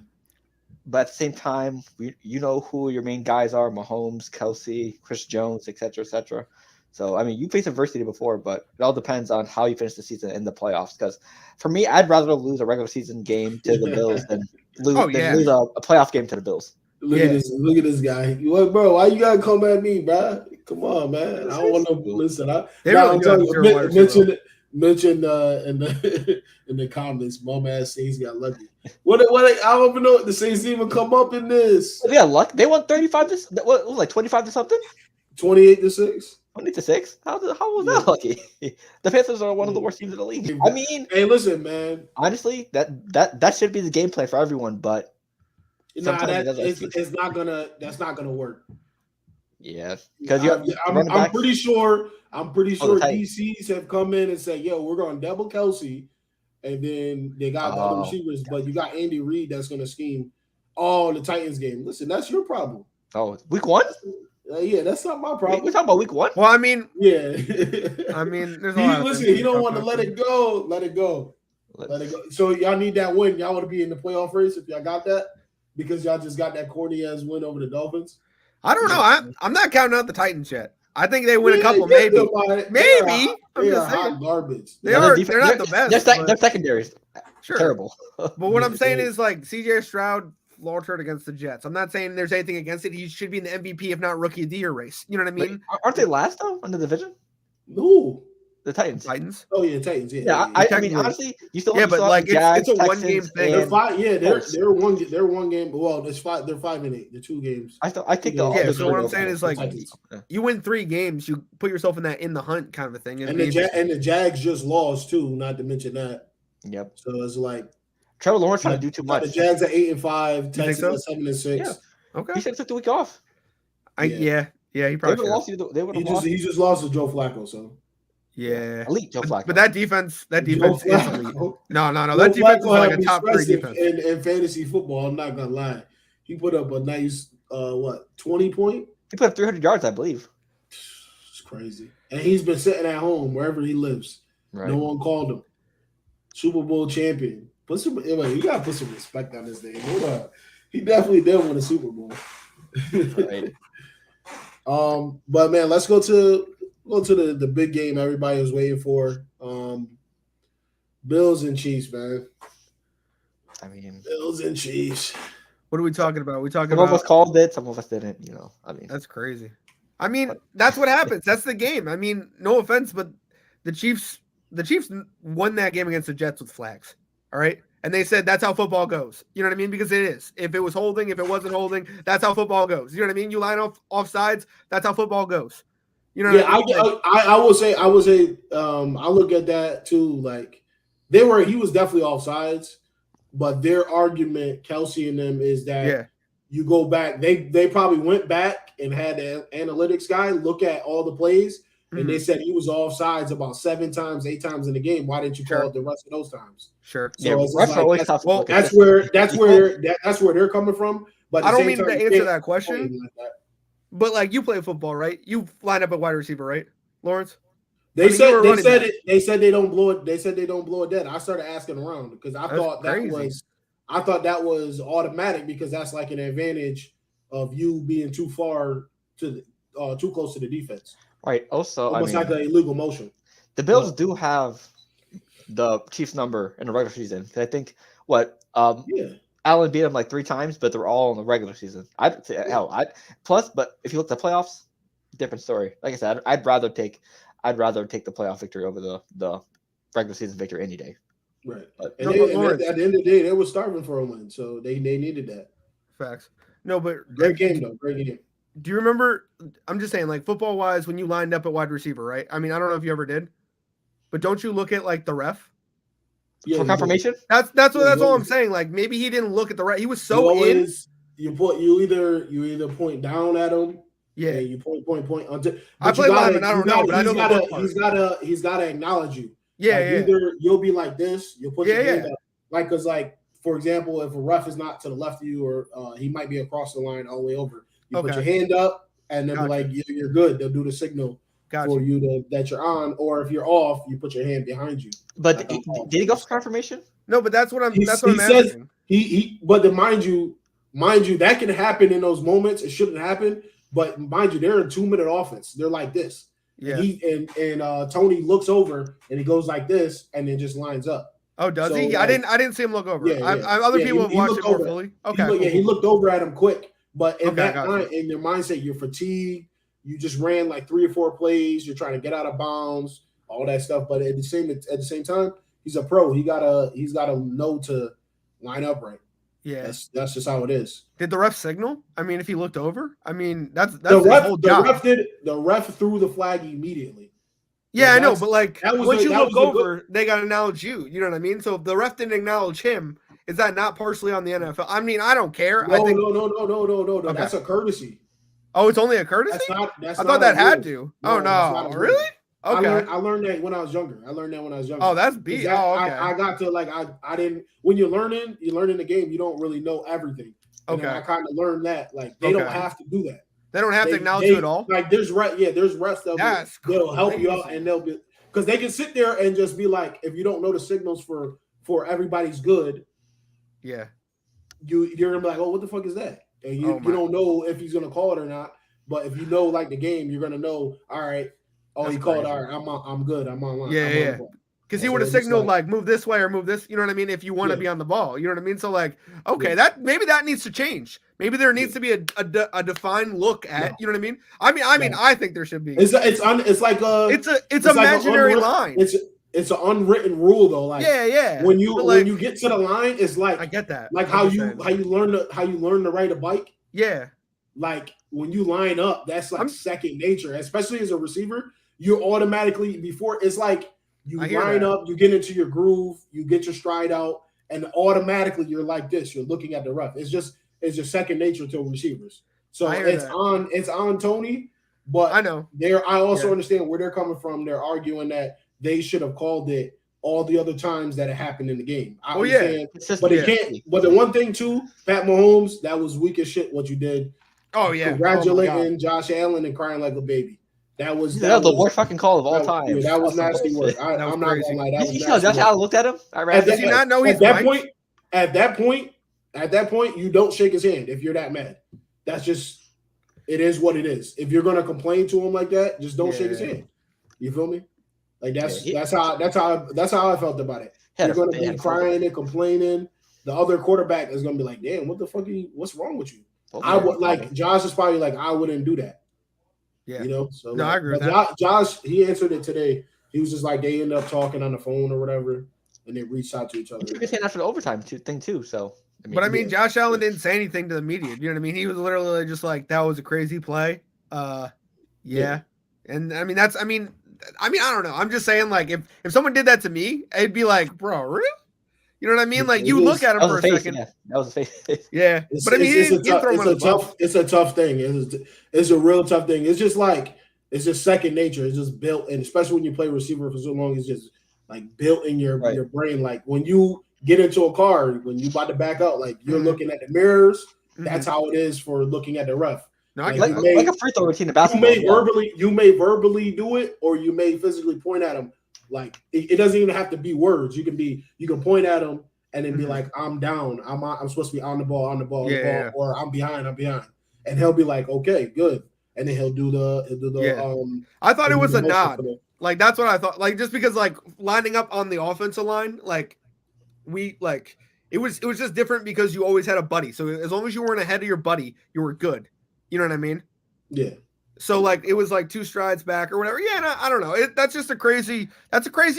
But at the same time, you know who your main guys are: Mahomes, Kelsey, Chris Jones, etc., etc. So, I mean, you faced adversity before, but it all depends on how you finish the season in the playoffs. Because for me, I'd rather lose a regular season game to the Bills than lose a playoff game to the Bills. Look at this guy. Bro, why you gotta come at me, bro? Come on, man. I don't want to listen. mentioned in the comments, bum ass Saints got lucky. What I don't even know what the Saints even come up in this. They got luck. They won 35 to what was it, like 25 to something? 28-6. 20-6. How was that lucky? The Panthers are one of the worst teams in the league. I mean, hey, listen, man. Honestly, that should be the game plan for everyone, but it's not gonna. That's not gonna work. Yeah, because I'm pretty sure DCs have come in and said, "Yo, we're going to double Kelsey," and then they got the other receivers. But you got Andy Reid that's going to scheme all the Titans game. Listen, that's your problem. Oh, week 1? Yeah, that's not my problem. We're talking about week 1. Well, I mean, yeah. I mean, there's a lot. Listen, he don't want to let it go. Let it go. So y'all need that win. Y'all want to be in the playoff race if y'all got that, because y'all just got that corny ass win over the Dolphins. I don't know. I'm not counting out the Titans yet. I think they win a couple, maybe. Maybe. I'm just saying. Hot garbage. They're not the best. Their secondaries. Sure. Terrible. But what I'm saying is, like, CJ Stroud faltered against the Jets. I'm not saying there's anything against it. He should be in the MVP, if not Rookie of the Year race. You know what I mean? Wait, aren't they last, though, in the division? No. The Titans. Oh yeah, Titans. Yeah. I mean, honestly, you still. Yeah, but like Jags, it's a one game thing. They're five. Yeah, they're one game. Well, there's 5. They're 5-8. The 2 games. I think the. Yeah. So what I'm saying is, like, you win 3 games, you put yourself in the hunt kind of a thing. And the Jags just lost too. Not to mention that. Yep. So it's like Trevor Lawrence trying to do too much. The Jags are 8-5. Texans are 7-6. Yeah. Okay. He should have took the week off. Yeah. He probably lost. He just lost to Joe Flacco. So. Yeah, elite Joe Flacco. But that defense is elite. No. That defense is like a top 3 defense in fantasy football. I'm not gonna lie. He put up a nice 20 point. He put up 300 yards, I believe. It's crazy, and he's been sitting at home wherever he lives. Right. No one called him. Super Bowl champion. You gotta put some respect on his name. Hold on. He definitely did win a Super Bowl. Right. But man, let's go to the big game everybody was waiting for. Bills and Chiefs, man. I mean, Bills and Chiefs. What are we talking about? Some of us called it, some of us didn't. I mean, that's crazy. I mean, that's what happens. That's the game. I mean, no offense, but the Chiefs won that game against the Jets with flags. All right. And they said that's how football goes. You know what I mean? Because it is. If it was holding, if it wasn't holding, that's how football goes. You know what I mean? You line off sides, that's how football goes. You know what I mean? I will say, I look at that too. Like he was definitely offsides, but their argument, Kelsey and them, is that you go back. They probably went back and had the analytics guy look at all the plays, and they said he was offsides about 7 times, 8 times in the game. Why didn't you call it the rest of those times? Sure. So that's where they're coming from. But I don't mean to answer that question. But like, you play football, right? You line up at wide receiver, right, Lawrence? They said they don't blow it. They said they don't blow it dead. I started asking around because I thought that was automatic, because that's like an advantage of you being too far too close to the defense. Right. Also, almost like an illegal motion. The Bills do have the Chiefs number in the regular season. I think Allen beat them like 3 times, but they're all in the regular season. But if you look at the playoffs, different story. Like I said, I'd rather take the playoff victory over the regular season victory any day. Right. But at the end of the day, they were starving for a win, so they needed that. Facts. No, but great game though. Great game. Do you remember? I'm just saying, like, football wise, when you lined up at wide receiver, right? I mean, I don't know if you ever did, but don't you look at like the ref? For confirmation? That's all I'm saying. Like, maybe he didn't look at the ref. He was so in. You either point down at him. Yeah, and you point until. I play lineman. I don't know, but I know he's gotta acknowledge you. Yeah, Either you'll be like this, you'll put your hand up. Like, because, like, for example, if a ref is not to the left of you, or he might be across the line all the way over, you put your hand up, and they'll be like, you're good. They'll do the signal for you that you're on, or if you're off, you put your hand behind you. But did he go for confirmation? No, but that's what I'm. That's what I'm asking. But mind you, that can happen in those moments. It shouldn't happen. But mind you, they're a 2-minute offense. They're like this. Yeah. And Tony looks over and he goes like this and then just lines up. Oh, does he? I didn't see him look over. Other people have watched it more fully. Okay. He looked over at him quick. But in in their mindset, you're fatigued. You just ran like 3 or 4 plays. You're trying to get out of bounds. all that stuff. But at the same time, he's a pro. He's gotta know to line up right. Yeah, that's just how it is. Did the ref signal? I mean, if he looked over, I mean, that's the his whole job. The ref threw the flag immediately. Yeah, I know, but like once you look over, they got to acknowledge you. You know what I mean? So if the ref didn't acknowledge him, is that not partially on the NFL? I mean, I don't care. No. Okay. That's a courtesy. Oh, it's only a courtesy? I thought that had to. Oh no, really? Okay. I learned that when I was younger. Oh, that's beat. Oh, okay. I got to I didn't. When you're learning the game, you don't really know everything. And okay. I kind of learned that they don't have to do that. They don't have to acknowledge you at all. Like there's refs that'll help you out, and they'll be because they can sit there and just be like, if you don't know the signals for everybody's good, yeah, you're gonna be like, oh, what the fuck is that? And you don't know if he's gonna call it or not. But if you know like the game, you're gonna know. All right, he called. All right, I'm good. I'm online. Yeah. Because he would have signaled like move this way or move this. You know what I mean? If you want to be on the ball, you know what I mean. So like, okay, that maybe that needs to change. Maybe there needs to be a defined look at. You know what I mean? I mean, I think there should be. It's like it's imaginary line. It's an unwritten rule though. Like when you get to the line, it's like I get that. Like how you learn to ride a bike. Yeah. Like when you line up, that's like second nature. Especially as a receiver, you automatically it's like. You line up, you get into your groove, you get your stride out, and automatically you're like this. You're looking at the ref. It's just second nature to receivers. So it's on Tony, but I know. I also understand where they're coming from. They're arguing that they should have called it all the other times that it happened in the game. I understand, but it can't. But the one thing too, Pat Mahomes, that was weak as shit what you did. Oh yeah, congratulating Josh Allen and crying like a baby. That was the worst fucking call of all time. Dude, that was nasty work. I'm not gonna lie. That was you know Josh Allen looked at him? Does he not know he's at that point, you don't shake his hand if you're that mad. That's just it is what it is. If you're gonna complain to him like that, just don't shake his hand. You feel me? Like that's how I felt about it. You're gonna be crying and complaining. The other quarterback is gonna be like, damn, what the fuck what's wrong with you? I would like Josh is probably like, I wouldn't do that. Yeah. You know, so no, I agree with that. Josh, he answered it today. He was just like they ended up talking on the phone or whatever, and they reached out to each other. He took his hand after the overtime thing too. So, Josh Allen didn't say anything to the media. You know what I mean? He was literally just like, "That was a crazy play." Yeah. And I mean, I don't know. I'm just saying, like, if someone did that to me, it'd be like, bro, really? You know what I mean? Like, you look at him for a second. Yeah. That was a face. Yeah. But I mean, it's a tough thing. It's a real tough thing. It's just like, it's just second nature. It's just built, and especially when you play receiver for so long, it's just like built in your brain. Like when you get into a car, when you about to back out, like you're looking at the mirrors. That's how it is for looking at the ref. No, like a free throw routine in basketball. You may verbally do it, or you may physically point at him. Like it doesn't even have to be words. You can point at him and then be like, I'm down. I'm supposed to be on the ball, or I'm behind. And he'll be like, okay, good. And then he'll do the I thought it was a nod. Like that's what I thought. Like just because like lining up on the offensive line, like it was just different because you always had a buddy. So as long as you weren't ahead of your buddy, you were good. You know what I mean? Yeah. So like it was like 2 strides back or whatever. Yeah, no, I don't know. That's a crazy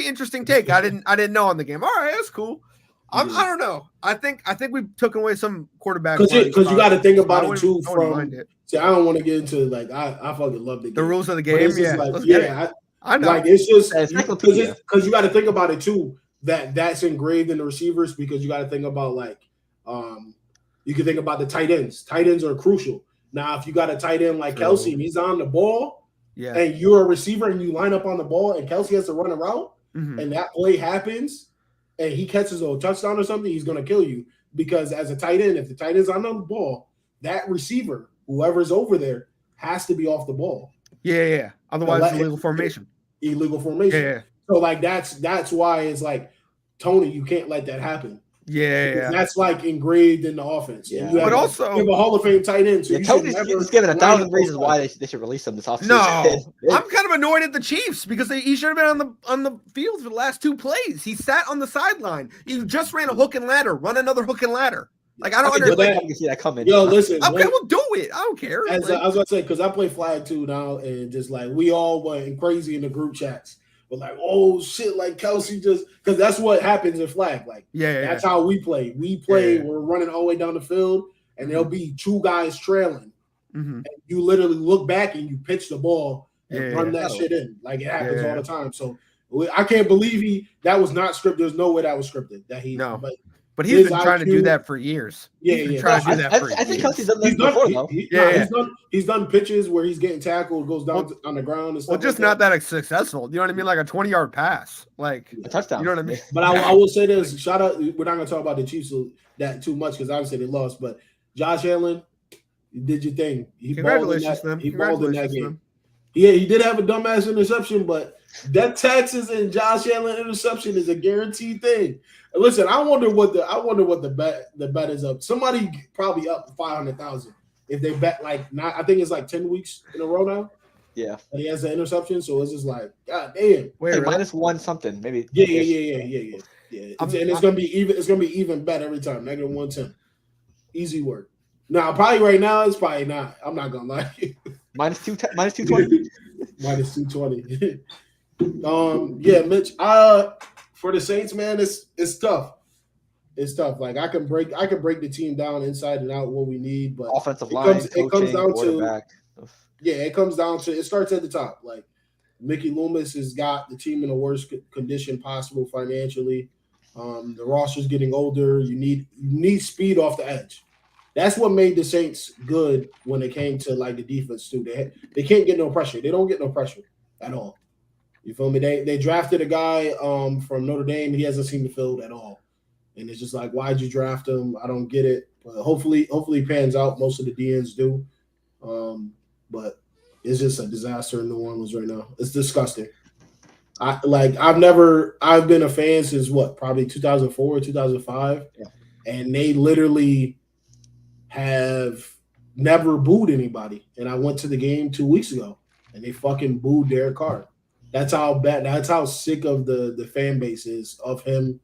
interesting take. I didn't know on the game. All right, that's cool. I don't know. I think we took away some quarterback because you got to think about it too. See, I don't want to get into like I fucking love the rules of the game. I know. Like it's just because you got to think about it too. That's engraved in the receivers because you got to think about like you can think about the tight ends. Tight ends are crucial. Now, if you got a tight end like Kelsey and he's on the ball, and you're a receiver and you line up on the ball and Kelsey has to run a route, and that play happens and he catches a touchdown or something, he's going to kill you. Because as a tight end, if the tight end's on the ball, that receiver, whoever's over there, has to be off the ball. Yeah. Otherwise, it's illegal formation. Yeah. So, like, that's why it's like, Tony, you can't let that happen. Yeah. That's like engraved in the offense. Yeah. But also, you have a Hall of Fame tight end. So Tony's given 1,000 reasons why they should release him this offseason. No, I'm kind of annoyed at the Chiefs because he should have been on the field for the last 2 plays. He sat on the sideline. You just ran a hook and ladder. Run another hook and ladder. Like I don't understand. I can see that coming. Yo, listen. Okay, we'll do it. I don't care. I was gonna say because I play flag too now, and just like we all went crazy in the group chats but like, oh shit, like Kelsey just because that's what happens in flag. Like, that's how we play. We play. We're running all the way down the field, and there'll be two guys trailing. And you literally look back and you pitch the ball and run that shit in. Like it happens all the time. So I can't believe that was not scripted. There's no way that was scripted. But he's been trying to do that for years. Trying to do that for years. I think Kelsey's done this before, though. He's done pitches where he's getting tackled, goes down on the ground and stuff. Well, just not that successful. You know what I mean? Like a 20-yard pass. Like a touchdown. You know what I mean? But I will say this. Shout out. We're not going to talk about the Chiefs that too much because obviously they lost. But Josh Allen, you did your thing. Congratulations to them. He balled in that game. Yeah, he did have a dumbass interception, but that taxes and Josh Allen interception is a guaranteed thing. Listen, I wonder what the bet is up. Somebody probably up 500,000 if they bet I think it's like 10 weeks in a row now. Yeah, and he has the interception, so it's just like God damn. Wait, -1 something maybe. Yeah. And it's gonna be even. It's gonna be even bet every time. -110, easy work. Now, probably right now it's probably not. I'm not gonna lie. -220. -220. Yeah, Mitch. For the Saints, man, it's tough. It's tough. Like I can break the team down inside and out what we need, but offensive line, it comes down to it comes down to it starts at the top. Like Mickey Loomis has got the team in the worst condition possible financially. The roster's getting older. You need speed off the edge. That's what made the Saints good when it came to like the defense too. They can't get no pressure. They don't get no pressure at all. You feel me? They drafted a guy from Notre Dame. He hasn't seen the field at all, and it's just like, why'd you draft him? I don't get it. But hopefully he pans out. Most of the DNs do, but it's just a disaster in New Orleans right now. It's disgusting. I've been a fan since probably 2004, 2005, and they literally have never booed anybody. And I went to the game 2 weeks ago, and they fucking booed Derek Carr. That's how bad. That's how sick of the fan base is of him,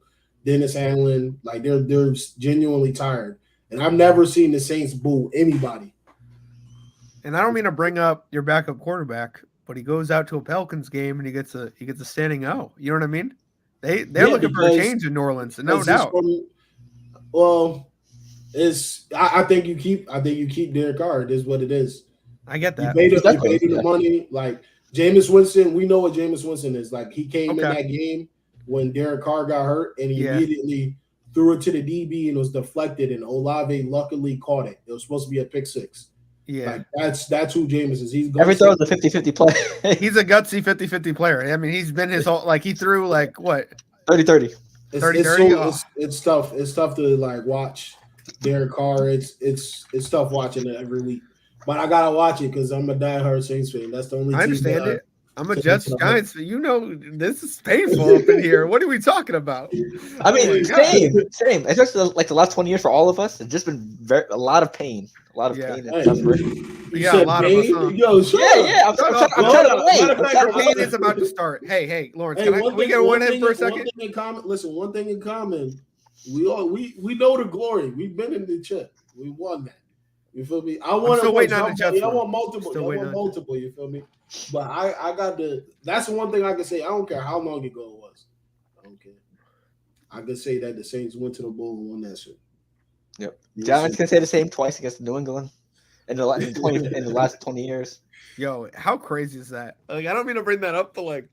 Dennis Allen. Like they're genuinely tired, and I've never seen the Saints boo anybody. And I don't mean to bring up your backup quarterback, but he goes out to a Pelicans game and he gets a standing O. You know what I mean? They're looking for a change in New Orleans, no doubt. I think you keep Derek Carr. It is what it is. I get that. You paid him the money. Like Jameis Winston, we know what Jameis Winston is. Like he came in that game when Derek Carr got hurt, and he immediately threw it to the DB and it was deflected, and Olave luckily caught it. It was supposed to be a pick six. Yeah, like that's who Jameis is. He's every throw is a 50-50 play. He's a gutsy 50-50 player. I mean, he's been his whole he threw 30-30. It's tough. It's tough to watch Derek Carr. It's tough watching it every week. But I gotta watch it because I'm a diehard Saints fan. That's the only team. I understand it. I'm a Jets Giants. This is painful up in here. What are we talking about? I mean, same. Especially the last 20 years for all of us. It's just been a lot of pain. A lot of pain and suffering. Yeah, a lot of us. Yo, I'm trying to wait. Pain is about to start. Hey, Lawrence, can we get one in for a second? One thing in common. We know the glory. We've been in the chip. We won that. You feel me? I want multiple. You feel me? But I got that's the one thing I can say. I don't care how long ago it was. I don't care. I can say that the Saints went to the Bowl and won that shit. Yep. Giants can say the same twice against New England in the last 20 years. Yo, how crazy is that? I don't mean to bring that up, but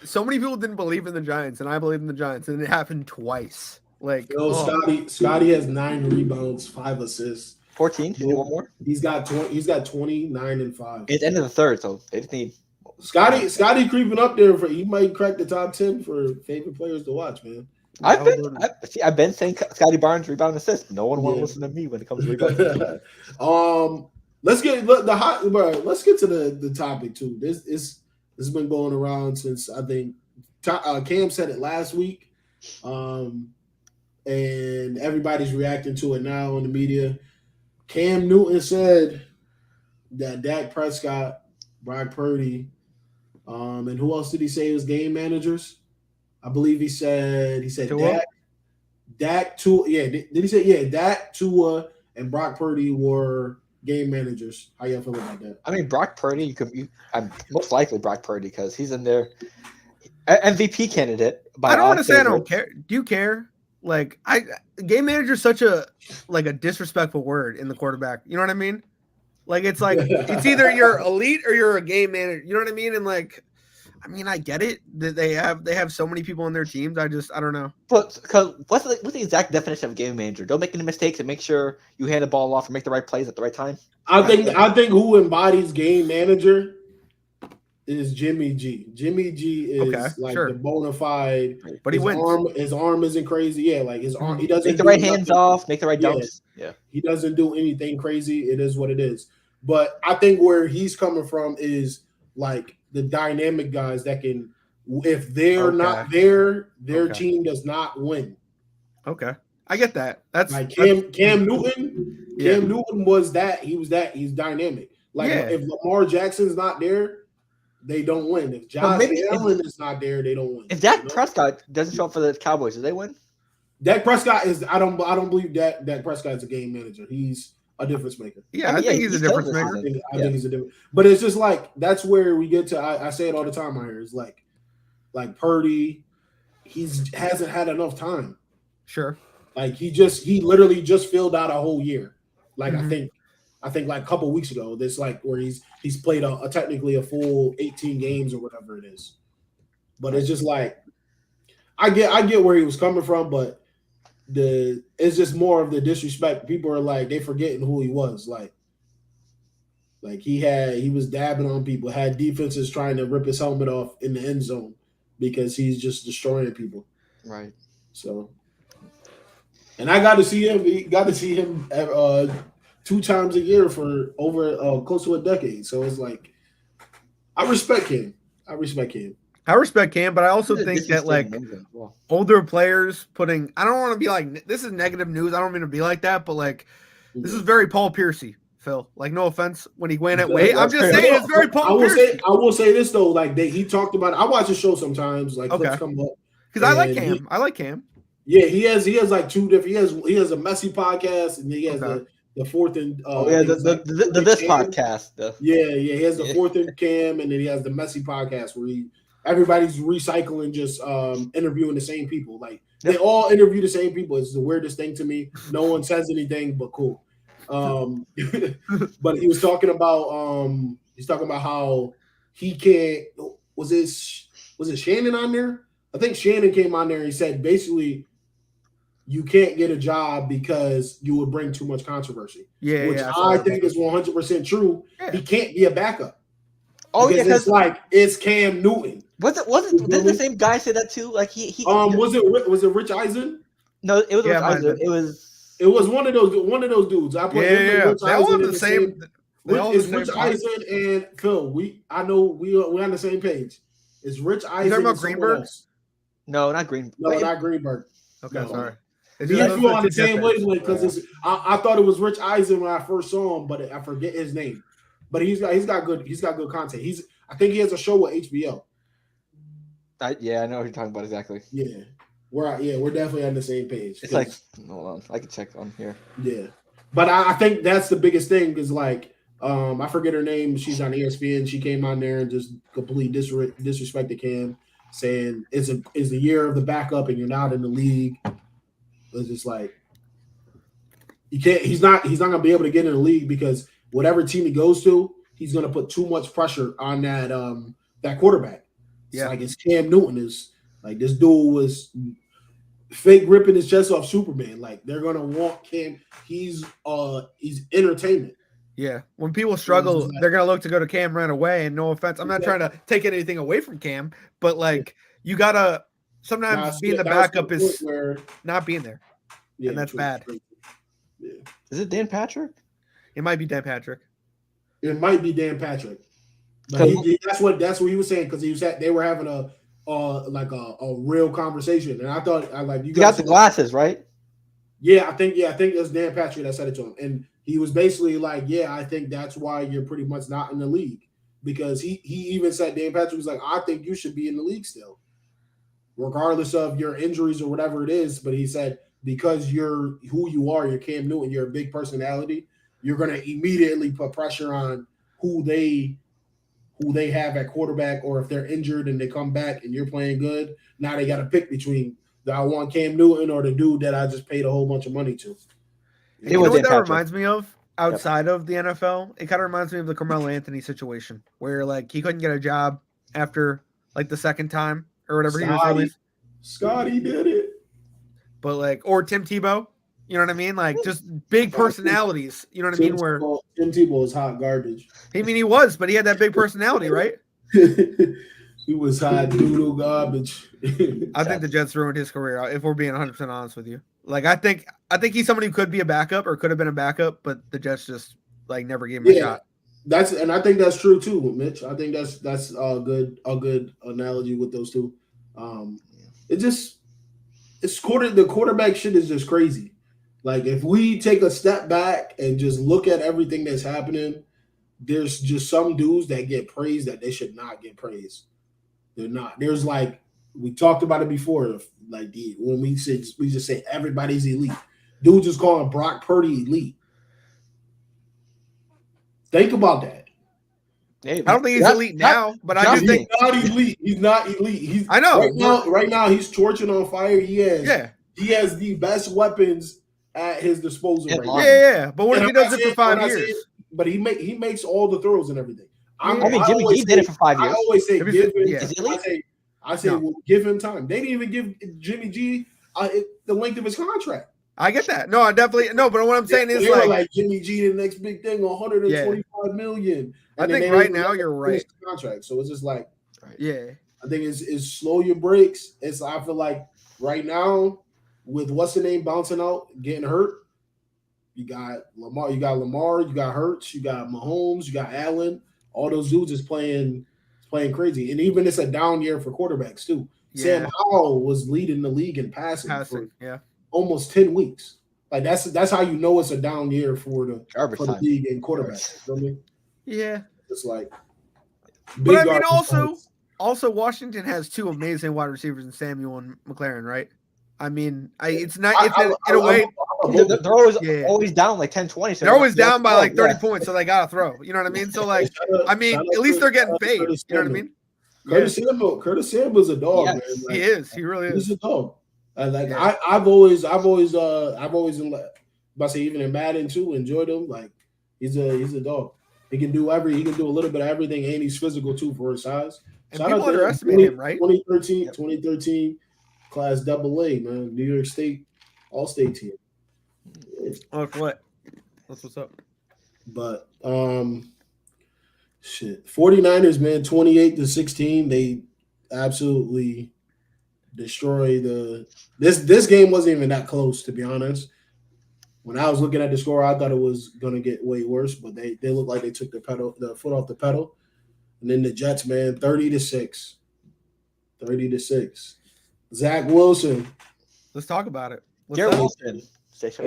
so many people didn't believe in the Giants, and I believe in the Giants, and it happened twice. Scotty has 9 rebounds, 5 assists. 14. Can you do one more? He's got 29 and 5. It's the end of the third, so they just need Scotty creeping up there. He might crack the top 10 for favorite players to watch, man. I've been saying Scotty Barnes rebound assist. No one wants to listen to me when it comes to rebound. Let's get to the topic too. This has been going around since I think Cam said it last week, and everybody's reacting to it now in the media. Cam Newton said that Dak Prescott, Brock Purdy, and who else did he say was game managers? I believe he said Dak, Tua. Yeah, did he say Dak, Tua, and Brock Purdy were game managers. How y'all feel about that? I mean, Brock Purdy. I'm most likely Brock Purdy because he's in there. MVP candidate. I don't want to say I don't care. Do you care? Like, game manager is such a disrespectful word in the quarterback. You know what I mean? Like, it's like it's either you're elite or you're a game manager. You know what I mean? And like, I mean, I get it that they have so many people on their teams. I don't know. But what's the exact definition of game manager? Don't make any mistakes and make sure you hand the ball off and make the right plays at the right time. I think who embodies game manager is Jimmy G. Jimmy G is the bona fide. But he wins. His arm isn't crazy. Yeah, like his arm. He doesn't make the right hands off. Make the right dumps. Yeah, he doesn't do anything crazy. It is what it is. But I think where he's coming from is like the dynamic guys that can, if they're not there, their team does not win. Okay, I get that. That's like Cam Newton. Cam Newton was that. He's dynamic. Like if Lamar Jackson's not there, they don't win. If Josh Allen is not there, they don't win. If Dak Prescott doesn't show up for the Cowboys, do they win? Dak Prescott is. I don't believe Dak Prescott is a game manager. He's a difference maker. Yeah, I think he's a difference maker. I think he's a difference. But it's just like that's where we get to. I say it all the time out here. It's like Purdy, hasn't had enough time. Sure. Like he literally just filled out a whole year. Like I think like a couple weeks ago, this like where he's played technically a full 18 games or whatever it is. But it's just like I get where he was coming from, but it's just more of the disrespect. People are like they forgetting who he was. Like he was dabbing on people, had defenses trying to rip his helmet off in the end zone because he's just destroying people. Right. So, and I got to see him. We got to see him 2 times a year for over close to a decade. So it's like I respect him. I respect Cam, but I also think that like older players putting. I don't want to be like this is negative news. I don't mean to be like that, but like this is very Paul Piercy, Phil. Like no offense when he went at weight. I'm just saying it's very Paul Piercy. I will say this though, like he talked about it. I watch the show sometimes, like clips come up because I like Cam. I like Cam. Yeah, he has like 2 different. He has a messy podcast and he has the fourth and this podcast. He has the fourth and Cam, and then he has the messy podcast where everybody's recycling, just interviewing the same people. Like they all interview the same people. It's the weirdest thing to me. No one says anything, but cool. But he was talking about how he can't. Was it Shannon on there? I think Shannon came on there and he said basically you can't get a job because you would bring too much controversy. Which I think is 100% true. Yeah. He can't be a backup. Oh because it's like it's Cam Newton. Didn't the same guy say that too? Like he was it Rich Eisen? No, it was Rich Eisen. It was one of those dudes. I put Rich they all have the same. It's Rich Eisen and Phil. We're on the same page. It's Rich Eisen. You talking about Greenberg? No, not Greenberg. No, not Greenberg. Okay, sorry. We on the same wavelength because I thought it was Rich Eisen when I first saw him, but I forget his name. But he's got good content. I think he has a show with HBO. I know what you're talking about exactly. Yeah, we're definitely on the same page. It's like hold on, I can check on here. Yeah, but I think that's the biggest thing because like I forget her name. She's on ESPN. She came on there and just completely disrespected Cam, saying it's the year of the backup and you're not in the league. It's just like you can't. He's not gonna be able to get in the league because whatever team he goes to, he's gonna put too much pressure on that quarterback. It's Cam Newton is like this dude was fake ripping his chest off Superman. Like they're gonna want Cam. He's entertainment. Yeah, when people struggle, they're gonna look to go to Cam right away. And no offense, I'm not trying to take anything away from Cam, but like you gotta sometimes being the backup is not being there, and that's bad. Yeah. Is it Dan Patrick? It might be Dan Patrick. It might be Dan Patrick. But that's what he was saying because they were having a real conversation, and I thought you got the glasses right. Yeah, I think it's Dan Patrick that said it to him, and he was basically like, "Yeah, I think that's why you're pretty much not in the league," because he even said Dan Patrick was like, "I think you should be in the league still, regardless of your injuries or whatever it is." But he said because you're who you are, you're Cam Newton, you're a big personality, you're going to immediately put pressure on who they have at quarterback, or if they're injured and they come back and you're playing good, now they got to pick between I want Cam Newton or the dude that I just paid a whole bunch of money to. You know what that reminds me of outside of the NFL? It kind of reminds me of the Carmelo Anthony situation where like he couldn't get a job after like the second time or whatever he was released. Scotty did it. But like, or Tim Tebow, you know what I mean? Like just big personalities, you know what I mean? Where Tim Tebow is hot garbage. I mean, he was, but he had that big personality, right? He was hot doodle garbage. I think the Jets ruined his career, if we're being 100% honest with you. Like, I think he's somebody who could be a backup or could have been a backup, but the Jets just like never gave him a shot. And I think that's true too, Mitch. I think that's a good analogy with those two. The quarterback shit is just crazy. Like if we take a step back and just look at everything that's happening, there's just some dudes that get praised that they should not get praised. They're not. There's like we talked about it before. Like when we just say everybody's elite. Dude just calling Brock Purdy elite. Think about that. Hey, I don't think he's elite now, but I do think he's not elite. He's not elite. I know. Right now he's torching on fire. He has the best weapons at his disposal right now. Yeah. But what if he does it for 5 years? But he makes all the throws and everything. Jimmy G did it for 5 years. I always say well, give him time. They didn't even give Jimmy G the length of his contract. I get that. No, I definitely no. But what I'm saying is like Jimmy G, the next big thing, 125 million. I think right now you're right. Contract, so it's just like, yeah. I think it's slow your breaks. I feel like right now with what's the name bouncing out, getting hurt. You got Lamar, you got Hurts, you got Mahomes, you got Allen. All those dudes is playing crazy, and even it's a down year for quarterbacks too. Yeah. Sam Howell was leading the league in passing for almost 10 weeks. Like that's how you know it's a down year for the league and quarterbacks. You know what I mean? Yeah, it's like. But I mean, also Washington has two amazing wide receivers in Samuel and McLaren, right? I mean, it's not. It's in a way. They're always down like 10-20. So they're always down by like 30 points, so they gotta throw. You know what I mean? So like, I mean, at least they're getting paid. You know what I mean? Curtis Samuel's a dog, man. Like, he is. He really is. He's a dog. I've always about to say even in Madden too, enjoyed him. Like he's a dog. He can do a little bit of everything, and he's physical too for his size. And people underestimate him, right? 2013 class AA, man. New York State All-State team. Oh, what? That's what's up. But 49ers, man, 28-16. They absolutely destroy this game wasn't even that close, to be honest. When I was looking at the score, I thought it was gonna get way worse, but they looked like they took the foot off the pedal. And then the Jets, man, 30-6. 30-6. Zach Wilson. Let's talk about it. Garrett Wilson. He said,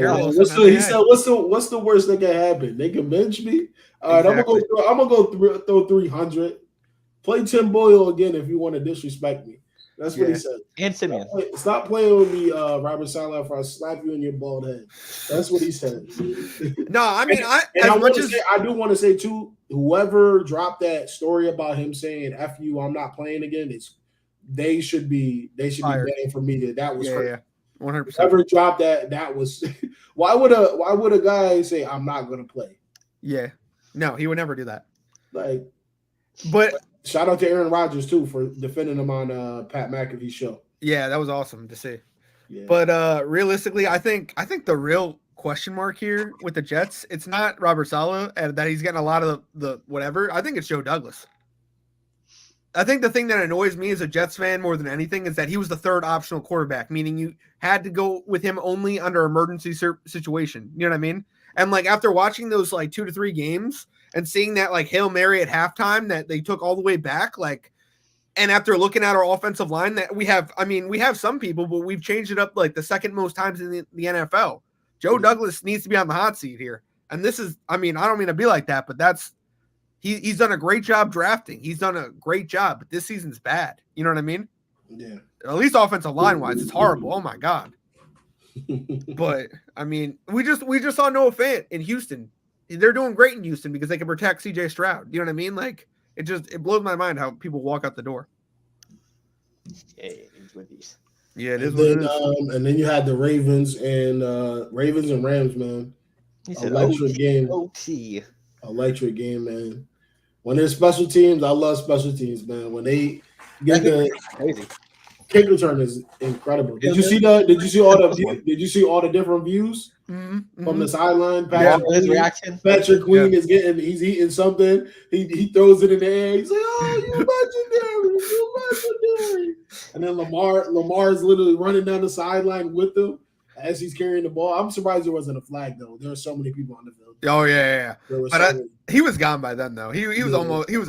"What's the worst that can happen? They can bench me. All right, exactly. I'm gonna go throw 300. Play Tim Boyle again if you want to disrespect me." That's what he said. And Simeon. Stop playing with me, Robert Saleh, or I'll slap you in your bald head. That's what he said. No, I mean, I do want to say too, whoever dropped that story about him saying "F you, I'm not playing again," they should be banned from media. That was crazy. 100%. Whoever dropped that was why would a guy say I'm not gonna play? Yeah, no, he would never do that. Like, but shout out to Aaron Rodgers too for defending him on Pat McAfee's show. Yeah, that was awesome to see. Yeah. But realistically, I think the real question mark here with the Jets, it's not Robert Saleh and that he's getting a lot of the whatever. I think it's Joe Douglas. I think the thing that annoys me as a Jets fan more than anything is that he was the third optional quarterback, meaning you had to go with him only under emergency situation. You know what I mean? And like after watching those like 2 to 3 games and seeing that like Hail Mary at halftime that they took all the way back, like, and after looking at our offensive line that we have some people, but we've changed it up like the second most times in the NFL. Joe Douglas needs to be on the hot seat here. And this is, I mean, I don't mean to be like that, but he's done a great job drafting. He's done a great job, but this season's bad. You know what I mean? Yeah. At least offensive line wise, it's horrible. Oh my God. But I mean, we just saw Noah Fant in Houston they're doing great in Houston because they can protect CJ Stroud. You know what I mean? Like it blows my mind how people walk out the door. Yeah, it is what it is. And then you had the Ravens and Rams, man. Electric game. Electric game, man. When there's special teams, I love special teams, man. When they get crazy. Kick return is incredible. Did you see that? Did you see all the? Did you see all the different views from the sideline? His reaction. Patrick Queen is he's eating something. He throws it in the air. He's like, "Oh, you legendary! And then Lamar is literally running down the sideline with him as he's carrying the ball. I'm surprised there wasn't a flag though. There were so many people on the field. Oh yeah. But he was gone by then though. He was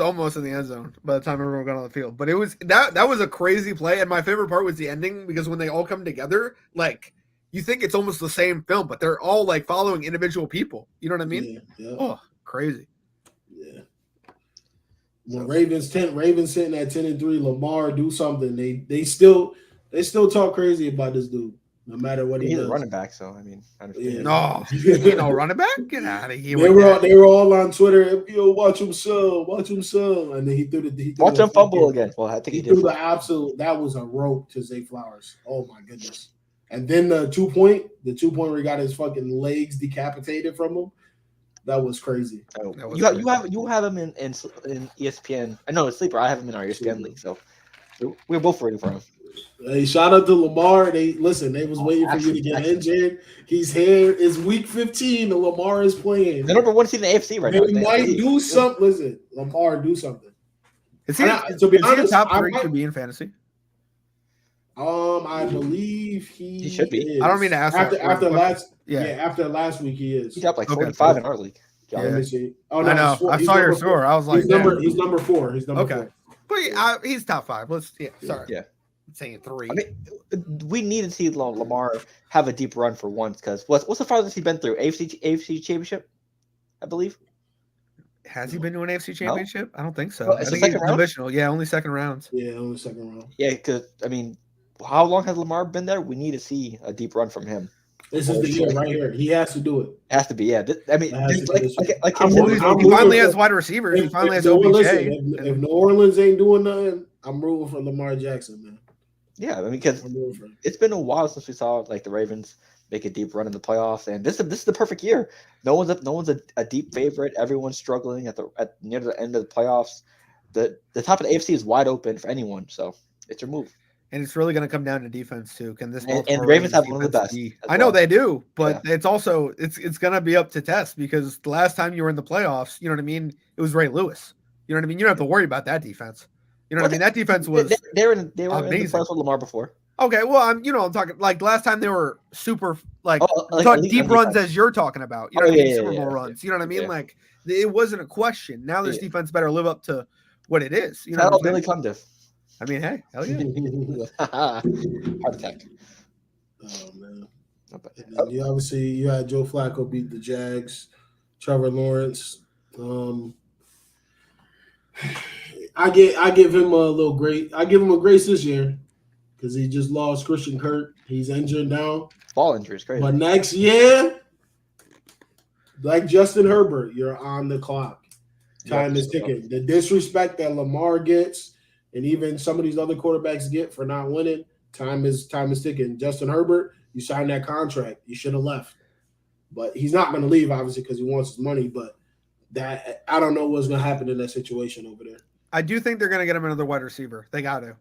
almost in the end zone by the time everyone got on the field. But it was that was a crazy play, and my favorite part was the ending because when they all come together, like you think it's almost the same film, but they're all like following individual people. You know what I mean? Yeah. Oh, crazy. Yeah. When Ravens sitting at 10-3, Lamar do something. They still talk crazy about this dude. No matter what he does. He's a running back, so I mean, I understand. Yeah. No, you know, running back? Get out of here. They were all on Twitter. Yo, watch him sell, and then he threw watch him fumble again. Well, I think he threw the absolute. That was a rope to Zay Flowers. Oh my goodness! And then the 2-point where he got his fucking legs decapitated from him. That was crazy. You have him in ESPN. I know it's Sleeper. I have him in our ESPN league, so we're both rooting for him. Hey, shout out to Lamar. They was waiting for you to get injured. He's here. It's week 15 and Lamar is playing. The number one team in the AFC right now. He might do something. Listen, Lamar, do something. Is he a top 3 to be in fantasy? I believe he should be. Is. I don't mean to ask after last week he is. He got like 45 in our league. Yeah. Let me see. Oh no, I know. I saw your score. I was like, he's number 4. He's number 4. But he's top 5. Sorry. Yeah. I'm saying 3. I mean, we need to see Lamar have a deep run for once because what's the farthest he's been through? AFC Championship, I believe. Has he been to an AFC Championship? No. I don't think so. Well, I think he's divisional. Yeah, only second rounds. Yeah, only second round. Yeah, because I mean, how long has Lamar been there? We need to see a deep run from him. This is the year right here. He has to do it. It has to be, yeah. I mean, he finally has wide receivers. He finally has OBJ. If New Orleans ain't doing nothing, I'm rooting for Lamar Jackson, man. Yeah, I mean, because it's been a while since we saw like the Ravens make a deep run in the playoffs, and this is the perfect year. No one's a deep favorite. Everyone's struggling at near the end of the playoffs. The top of the AFC is wide open for anyone, so it's your move. And it's really going to come down to defense too. Can this and Ravens have one of the best? I know they do, but it's also it's going to be up to test because the last time you were in the playoffs, you know what I mean. It was Ray Lewis. You know what I mean. You don't have to worry about that defense. You know what I mean? That defense was they were in the playoffs with Lamar before. Okay, well, I'm talking like last time they were super deep runs as you're talking about. You know what I mean? Super Bowl runs. You know what I mean? Yeah. Like it wasn't a question. Now this defense better live up to what it is. You know, Billy Cundiff. I mean, hey, hell yeah! Heart attack. Oh man! You had Joe Flacco beat the Jags. Trevor Lawrence. I give him a little grace. I give him a grace this year because he just lost Christian Kirk. He's injured now. Ball injury is crazy. But next year, like Justin Herbert, you're on the clock. Time is ticking. The disrespect that Lamar gets, and even some of these other quarterbacks get for not winning, time is ticking. Justin Herbert, you signed that contract. You should have left. But he's not going to leave, obviously, because he wants his money. But that I don't know what's going to happen in that situation over there. I do think they're going to get him another wide receiver. They got to.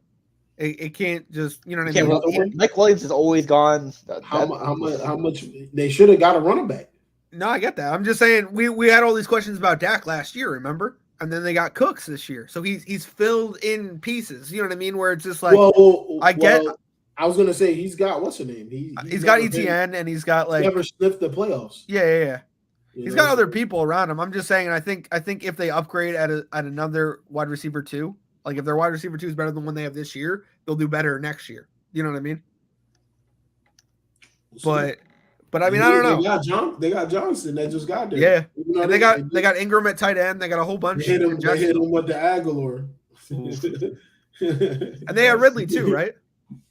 It can't just, you know what I mean? Mike Williams is always gone. How much they should have got a running back. No, I get that. I'm just saying we had all these questions about Dak last year, remember? And then they got Cooks this year. So he's filled in pieces. You know what I mean? Where it's just like I was gonna say he's got what's the name? He's got ETN and he's got like never sniffed the playoffs. Yeah. He's got other people around him. I'm just saying. I think if they upgrade at another wide receiver 2, like if their wide receiver 2 is better than one they have this year, they'll do better next year. You know what I mean? But I mean, I don't know. They got Johnson that just got there. Yeah, and they got Ingram at tight end. They got a whole bunch. They hit him with the Aguilar. And they have Ridley too, right?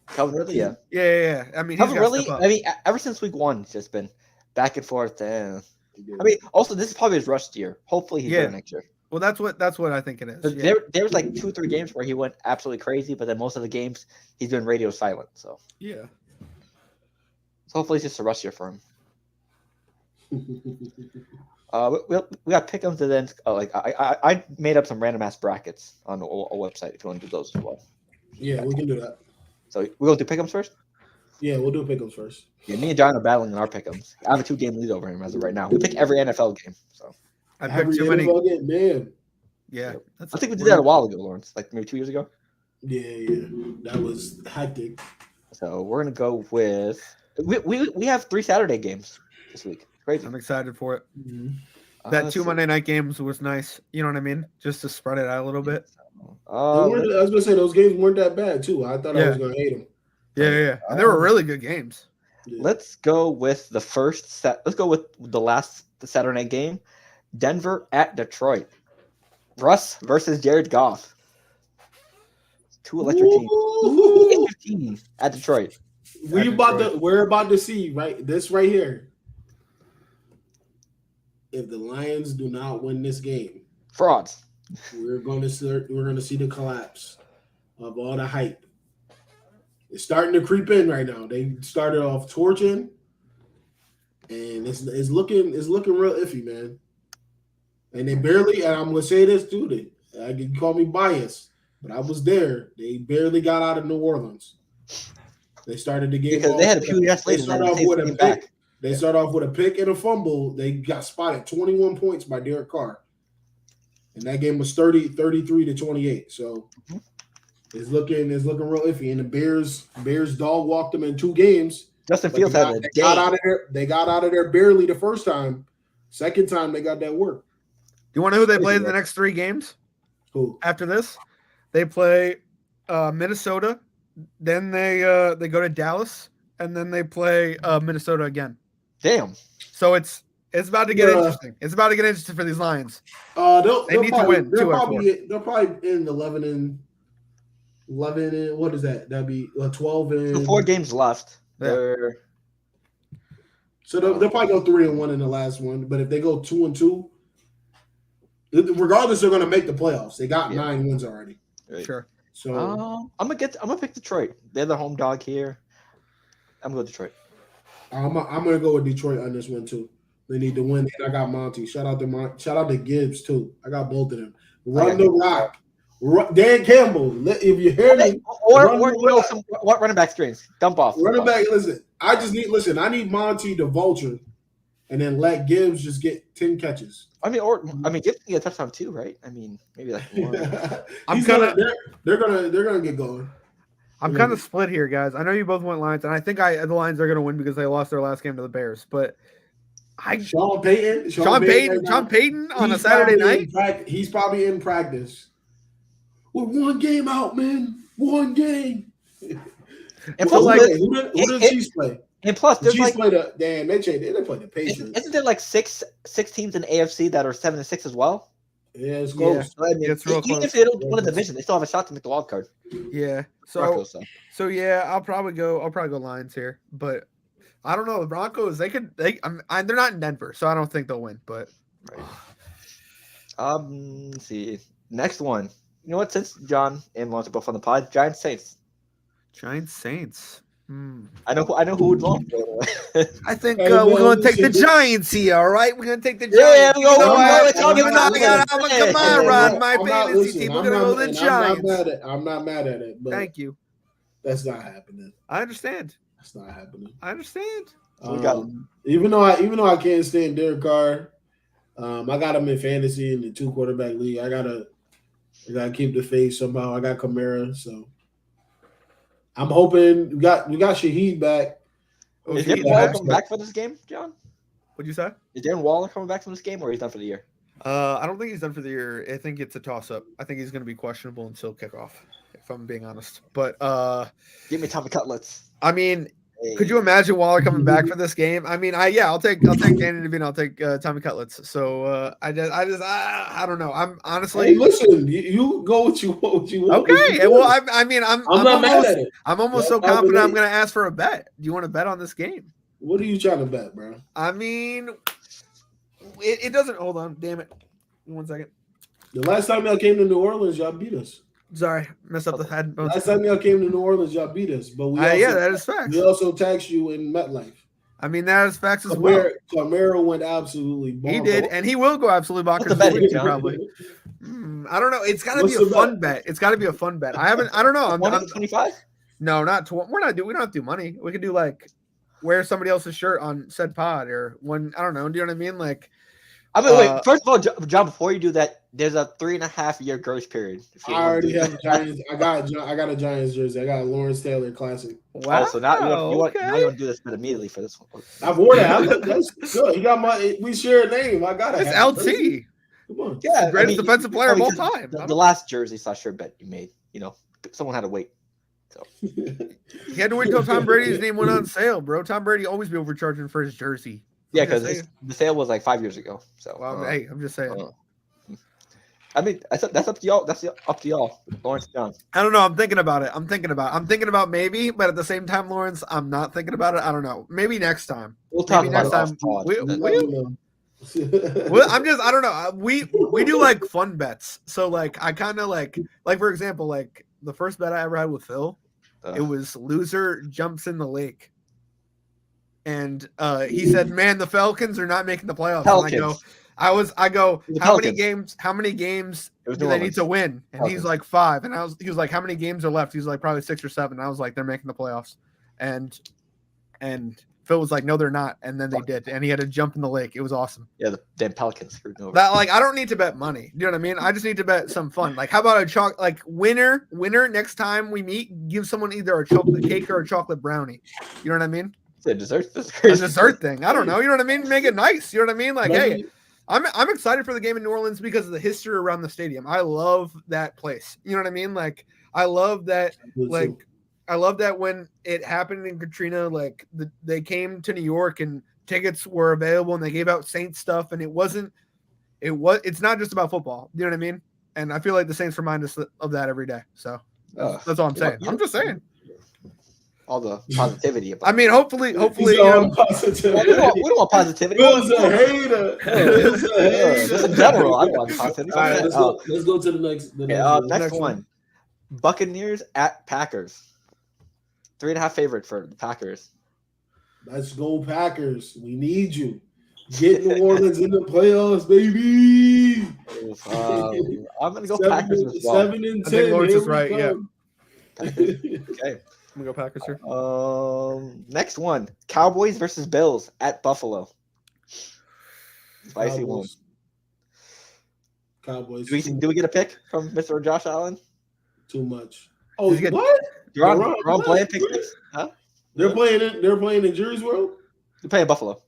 Calvin Ridley, yeah. Yeah. I mean, Calvin Ridley. I mean, ever since week 1, it's just been back and forth. I mean, also this is probably his rust year. Hopefully he's better next year. Well, that's what I think it is. Yeah. There was like 2 or 3 games where he went absolutely crazy, but then most of the games he's doing radio silent. So yeah. So hopefully it's just a rust year for him. We got pick'ems and then I made up some random ass brackets on a website if you want to do those as well. Yeah, we can do that. So we're going to do pick'ems first. Yeah, we'll do pick'ems first. Yeah, me and John are battling in our pick'ems. I have a 2-game lead over him as of right now. We pick every NFL game. So I picked too many. Game, man. Yeah, I think we did that a while ago, Lawrence. Like maybe 2 years ago. Yeah, that was hectic. So we're gonna go with we have 3 Saturday games this week. Crazy. I'm excited for it. Mm-hmm. That 2 Monday night games was nice. You know what I mean? Just to spread it out a little bit. I was gonna say those games weren't that bad too. I thought I was gonna hate them. Yeah. And they were really good games. Yeah. Let's go with the first set. Let's go with the Saturday night game. Denver at Detroit. Russ versus Jared Goff. 2 electric teams. 15 at Detroit. We're about to see this right here. If the Lions do not win this game, frauds. We're going to see the collapse of all the hype. It's starting to creep in right now. They started off torching, and it's looking real iffy, man. And they barely, and I'm gonna say this too, I can call me biased, but I was there. They barely got out of New Orleans. They started the game because they had a few years later. They start off with a pick and a fumble. They got spotted 21 points by Derek Carr. And that game was 33-28. So it's looking real iffy. And the Bears dog walked them in 2 games. Justin Fields had a day. They got out of there barely the first time. Second time they got that work. You want to know who they play in the next 3 games? Who? After this, they play Minnesota. Then they go to Dallas, and then they play Minnesota again. Damn. So it's about to get interesting. It's about to get interesting for these Lions. They need to win. They'll probably end 11 and what is that? That'd be 12 and 4 games left. Yeah. So they'll probably go 3-1 in the last one. But if they go 2-2, regardless, they're going to make the playoffs. They got 9 wins already. Right. Sure. So I'm gonna pick Detroit. They're the home dog here. I'm going to Detroit. I'm gonna go with Detroit on this one too. They need to win. And I got Monty. Shout out to Gibbs too. I got both of them. Run the rock. Dan Campbell. If you hear me, what running back screens? Dump off. Running back. Listen, I need Monty the vulture, and then let Gibbs just get 10 catches. Gibbs can get a touchdown too, right? I mean, maybe like more. They're gonna get going. I'm kind of split here, guys. I know you both went Lions, and I think the Lions are going to win because they lost their last game to the Bears. But Sean Payton on a Saturday night. He's probably in practice. We're 1 game out, man. 1 game. And plus, who does Chiefs play? And plus, there's Chiefs play the they play the Patriots. Isn't there like six teams in the AFC that are 7-6 as well? Yeah, it's close. Yeah. It's real close. Even if they don't win a division, they still have a shot to make the wild card. Yeah. So yeah, I'll probably go Lions here, but I don't know. The Broncos, they're not in Denver, so I don't think they'll win. But let's see. Next one. You know what? Since John and Lawrence are both on the pod, Giants Saints. I know who would love. I think we're going to take the Giants here. All right, we're going to take the Giants. Come on, Ron, my fantasy team. We're going to go the Giants. I'm not mad at it. But thank you. That's not happening. I understand. That's not happening. I understand. Even though I can't stand Derek Carr, I got him in fantasy in the 2 quarterback league. I gotta keep the faith somehow. I got Kamara, so I'm hoping we got Shaheed back. Is Darren Waller coming back for this game, John? What'd you say? Is Darren Waller coming back from this game, or he's done for the year? I don't think he's done for the year. I think it's a toss-up. I think he's going to be questionable until kickoff, if I'm being honest. But give me Tommy Cutlets. I mean, could you imagine Waller coming back for this game? I mean, I'll take Danny DeVito. I'll take Tommy Cutlets. So I don't know. I'm honestly. Hey, listen, you go what you want. Okay. Well, I'm not mad at it. I'm almost so confident I'm going to ask for a bet. Do you want to bet on this game? What are you trying to bet, bro? I mean, it doesn't. Hold on, damn it. 1 second. The last time y'all came to New Orleans, y'all beat us. Sorry, messed up the headphones. Last time y'all came to New Orleans, y'all beat us. But we yeah, that is facts. We also taxed you in MetLife. I mean, that is facts as well. Camaro went absolutely bonkers. He did, and he will go absolutely bonkers. Probably. I don't know. It's got to be a fun bet. It's got to be a fun bet. I don't know. I'm 25. No, not we don't have to do money. We could do like wear somebody else's shirt on said pod or one. I don't know. Do you know what I mean? Like. I mean, wait. First of all, John, before you do that, there's a 3.5-year grace period. I already have a Giants. I got a Giants jersey. I got a Lawrence Taylor Classic. Wow. Oh, so now you want to do this immediately for this one. I've worn it. That's good. You got we share a name. I got it. It's LT. Come on. Yeah, greatest defensive player of all time. The last jersey / shirt bet you made. Someone had to wait. So he had to wait till Tom Brady's name went on sale, bro. Tom Brady always be overcharging for his jersey. Yeah, because the sale was like 5 years ago. So, hey, I'm just saying. I mean, that's up to y'all. That's up to y'all, Lawrence John. I don't know. I'm thinking about it. I'm thinking about maybe, but at the same time, Lawrence, I'm not thinking about it. I don't know. Maybe next time. We'll talk about next time. I don't know. We do like fun bets. So like, I kind of like for example, like the first bet I ever had with Phil, it was loser jumps in the lake. And he said, "Man, the Falcons are not making the playoffs." Pelicans. And I go, how many games do they need to win? And he's like 5. And he was like, how many games are left? He's like, probably 6 or 7. And I was like, they're making the playoffs. And Phil was like, no, they're not. And then they did. And he had to jump in the lake. It was awesome. Yeah, the damn Pelicans screwed over. That, like, I don't need to bet money. You know what I mean? I just need to bet some fun. Like, how about a winner next time we meet, give someone either a chocolate cake or a chocolate brownie. You know what I mean? It's a dessert thing. I don't know. You know what I mean? Make it nice. You know what I mean? Like, hey, I'm excited for the game in New Orleans because of the history around the stadium. I love that place. You know what I mean? Like, I love that. Like, I love that when it happened in Katrina, like they came to New York and tickets were available and they gave out Saints stuff, and it's not just about football. You know what I mean? And I feel like the Saints remind us of that every day. So that's all I'm saying. I'm just saying. All the positivity. I mean, hopefully, we don't want positivity. Who's a hater? Just in general, I don't want positivity. All right, let's go to the next. Next one. Buccaneers at Packers. 3.5 favorite for the Packers. Let's go Packers. We need you. Get New Orleans in the playoffs, baby. I'm gonna go Packers as well. 7 and 10. I think Lawrence is right. Yeah. Okay. I'm gonna go Packers here. Next one: Cowboys versus Bills at Buffalo. Spicy one. Cowboys. Do we get a pick from Mr. Josh Allen? Too much. Oh, what? Ron playing pick six? Huh? They're playing in Jerry's World. They're playing Buffalo.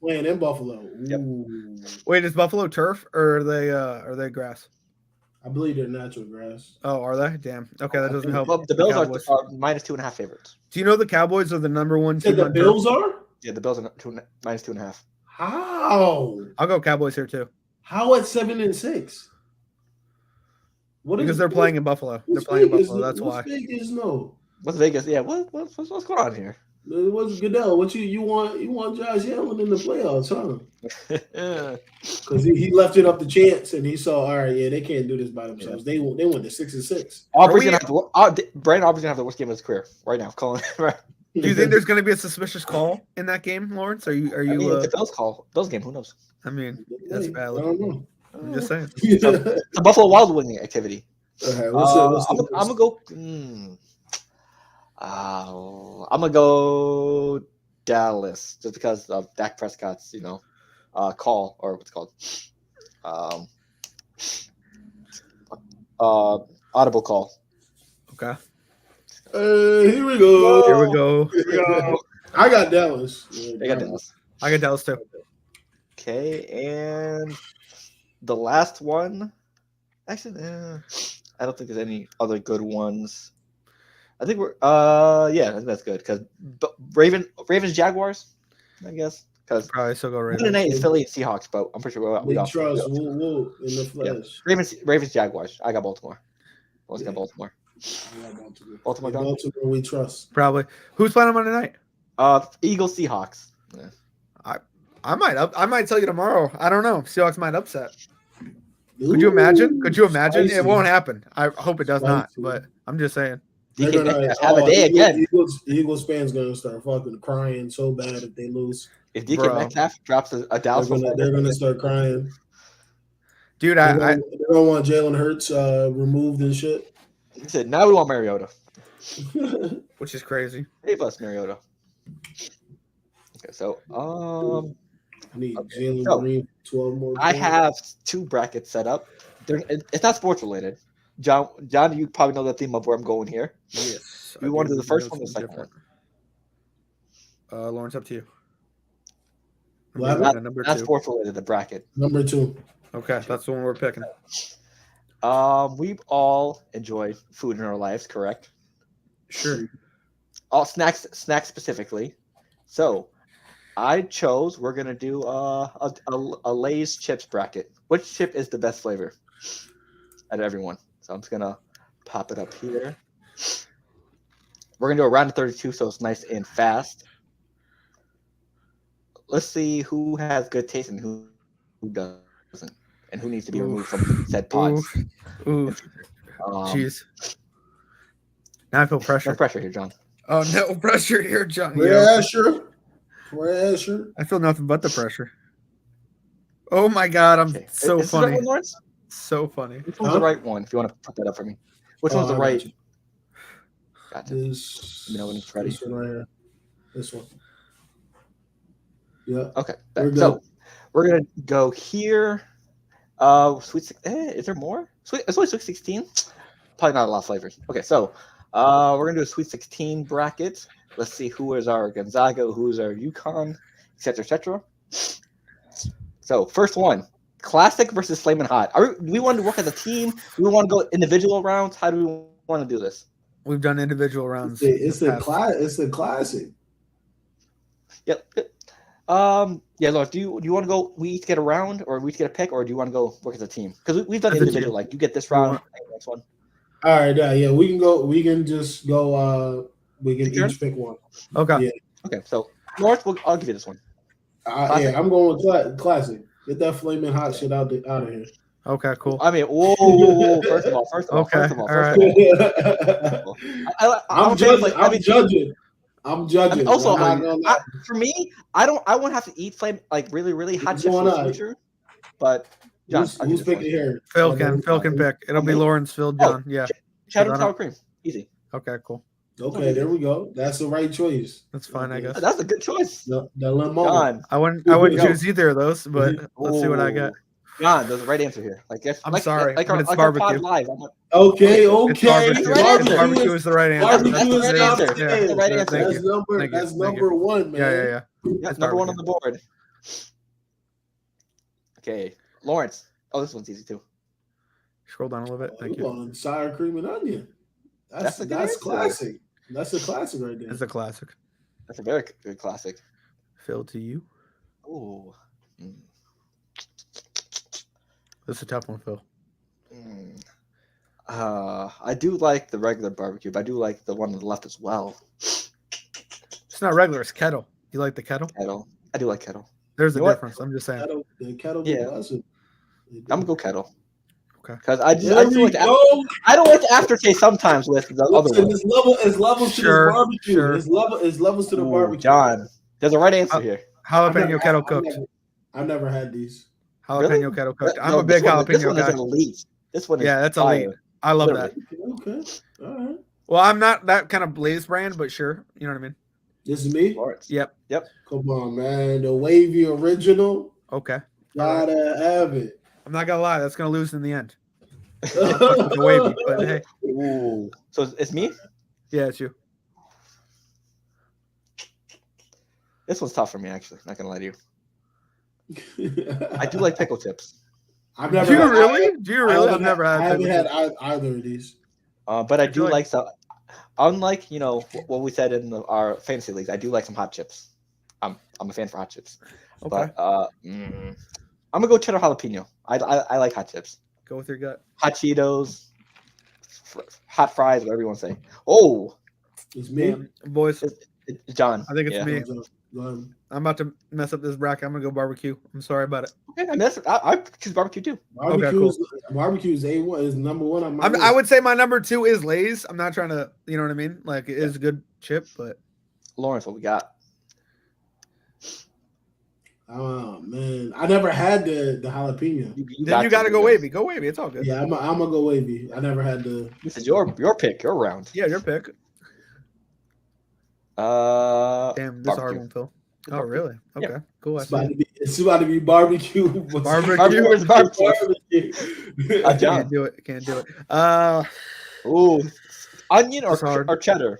Playing in Buffalo. Yep. Wait, is Buffalo turf or are they grass? I believe they're natural grass. Oh, are they? Damn. Okay, that doesn't help. Well, the Bills are -2.5 favorites. Do you know the Cowboys are the number one team? The Bills are? Yeah, the Bills are -2.5. How? I'll go Cowboys here too. How at 7 and 6? Because they're playing in Buffalo. They're playing in Buffalo. That's why. Vegas, no. What's Vegas? Yeah. What's going on here? What's Goodell? What you want Josh Allen in the playoffs, huh? Because he left it up to chance and he saw, all right, yeah, they can't do this by themselves. Yeah. They went to 6 and 6. Aubrey's gonna have the worst game of his career right now. Calling right. Do you think there's going to be a suspicious call in that game, Lawrence? Are you? It's a Bills game. Who knows? I mean, that's bad. I don't know. I'm just saying. It's a Buffalo Wild Wing activity. Okay, I'm gonna go. I'm gonna go Dallas just because of Dak Prescott's, call or what's it called, audible call. Okay. Here we go. I got Dallas. I got Dallas. I got Dallas too. Okay, and the last one. Actually, I don't think there's any other good ones. I think we're I think that's good because Ravens Jaguars, I guess. Because probably still go Ravens. Tonight is Philly and Seahawks, but I'm pretty sure we trust. We'll in the flesh. Yeah. Ravens Jaguars. I got Baltimore. Let's get Baltimore. Baltimore, we trust. Probably. Who's playing on Monday night? Eagles Seahawks. Yeah. I might tell you tomorrow. I don't know. Seahawks might upset. Could you imagine? Spicy. It won't happen. I hope it does not. Spicy. But I'm just saying. DK Metcalf have a day again. Eagles fans gonna start fucking crying so bad if they lose. If DK Metcalf drops a Dallas, they're gonna start crying. Dude, they don't want Jalen Hurts removed and shit. He said, "Now we want Mariota," which is crazy. Save us, Mariota. Okay, so I need Jalen Green 12 more. I have 2 brackets set up. It's not sports related. John, you probably know the theme of where I'm going here. Yes. You want to do the first one or the second one? Lawrence, up to you. Not sports related. The bracket. Number 2. Okay, that's the one we're picking. We've all enjoyed food in our lives, correct? Sure. All snacks specifically. So, we're gonna do a Lay's chips bracket. Which chip is the best flavor out of everyone? So I'm just gonna pop it up here. We're gonna do a round of 32, so it's nice and fast. Let's see who has good taste and who doesn't, and who needs to be removed from said pods. Jeez. Now I feel pressure. No pressure here, John. Oh, no pressure here, John. Pressure. I feel nothing but the pressure. Oh my God, I'm so funny. So funny. Which one's the right one? If you want to put that up for me. Which one's the right? Gotcha. Let me know when it's ready. This one right here. This one. Yeah. Okay. So we're gonna go here. Is there more? It's only Sweet 16. Probably not a lot of flavors. Okay, so we're gonna do a Sweet 16 bracket. Let's see who is our Gonzaga, who is our UConn, etc., etc. So first one, classic versus flaming hot. Do we want to work as a team? Do we want to go individual rounds? How do we want to do this? We've done individual rounds. It's a classic. Yep. Yeah, Lawrence, do you want to go? We each get a round, or we each get a pick, or do you want to go work as a team? Because we've done individual. Like you get this round, next one. All right, yeah, we can go. We can just go. We can each pick one. Okay. Yeah. Okay. So Lawrence, I'll give you this one. Yeah, I'm going with classic. Get that flaming hot shit out of here. Okay, cool. I mean, whoa. First of all. I'm judging. I mean, also, for me, I won't have to eat really, really hot chips in the future. But John, who's picking here? Phil can pick. It'll be Lawrence, Phil, John. Yeah. Cheddar and sour cream, easy. Okay, cool. Okay, there we go. That's the right choice. That's fine, I guess. That's a good choice. The lemon. John, I wouldn't choose either of those, but let's see what I got. John, there's the right answer here. I'm sorry, but it's barbecue. Live, okay. Barbecue is the right answer. That's the right answer. That's number 1, man. Yeah. That's number 1 on the board. Okay, Lawrence. Oh, this one's easy too. Scroll down a little bit. Thank you. Sour cream and onion. That's classic. That's a classic right there. It's a classic. That's a very good classic. Phil, to you. Oh. This is a tough one, Phil. I do like the regular barbecue, but I do like the one on the left as well. It's not regular. It's kettle. You like the kettle? Kettle. I do like kettle. There's a difference. I'm just saying. Kettle. Yeah. I'm gonna go kettle. Okay. Because I don't like the aftertaste sometimes with the other one. It's levels to the barbecue. Sure. It's levels to the barbecue. John, there's a right answer here. Jalapeno kettle cooked. I've never had these. Jalapeno kettle cooked. I'm a big jalapeno guy. This one is an elite. This one is that's elite. I love that. Okay. All right. Well, I'm not that kind of Blaze brand, but sure. You know what I mean? This is me? Lawrence. Yep. Come on, man. The wavy original. Okay. Gotta have it. I'm not gonna lie, that's gonna lose in the end. The wavy, but hey. Ooh. So it's me? Yeah, it's you. This one's tough for me, actually. Not gonna lie to you. I do like pickle chips. Do you really? I've never had. I haven't had either of these. But I do like some. Unlike what we said in our fantasy leagues, I do like some hot chips. I'm a fan for hot chips. Okay. But I'm gonna go cheddar jalapeno. I like hot chips. Go with your gut. Hot Cheetos, hot fries, whatever you want to say. Oh, it's me, boys. It's John. I think it's me. I'm about to mess up this bracket. I'm gonna go barbecue. I'm sorry about it. Okay, I mean, I choose barbecue too. Barbecue is A1 is number one on my list. I would say my number 2 is Lay's. I'm not trying to, you know what I mean? Like it is a good chip, but Lawrence, what we got? Oh man, I never had the jalapeno. Then you got to go wavy. Go wavy. It's all good. Yeah, I'm gonna go wavy. I never had the. This is your pick. Your round. Yeah, your pick. Damn, this hard one, Phil. Oh, really? Okay, yeah. Cool. It's about to be barbecue. Barbecue is barbecue. Can't do it. Can't do it. Onion or cheddar.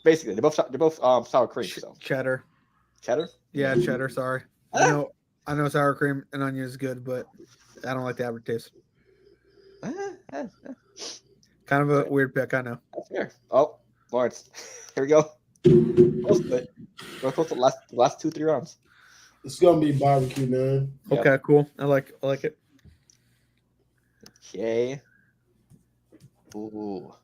Basically, they're both sour cream. So. Cheddar. Cheddar. Yeah, cheddar. Sorry. I know sour cream and onion is good, but I don't like the aftertaste. Kind of a weird pick, I know. That's fair. Oh, Lawrence, here we go. Close to it. We're close to the last 2-3 rounds. It's gonna be barbecue, man. Okay, cool. I like it. Okay. Ooh.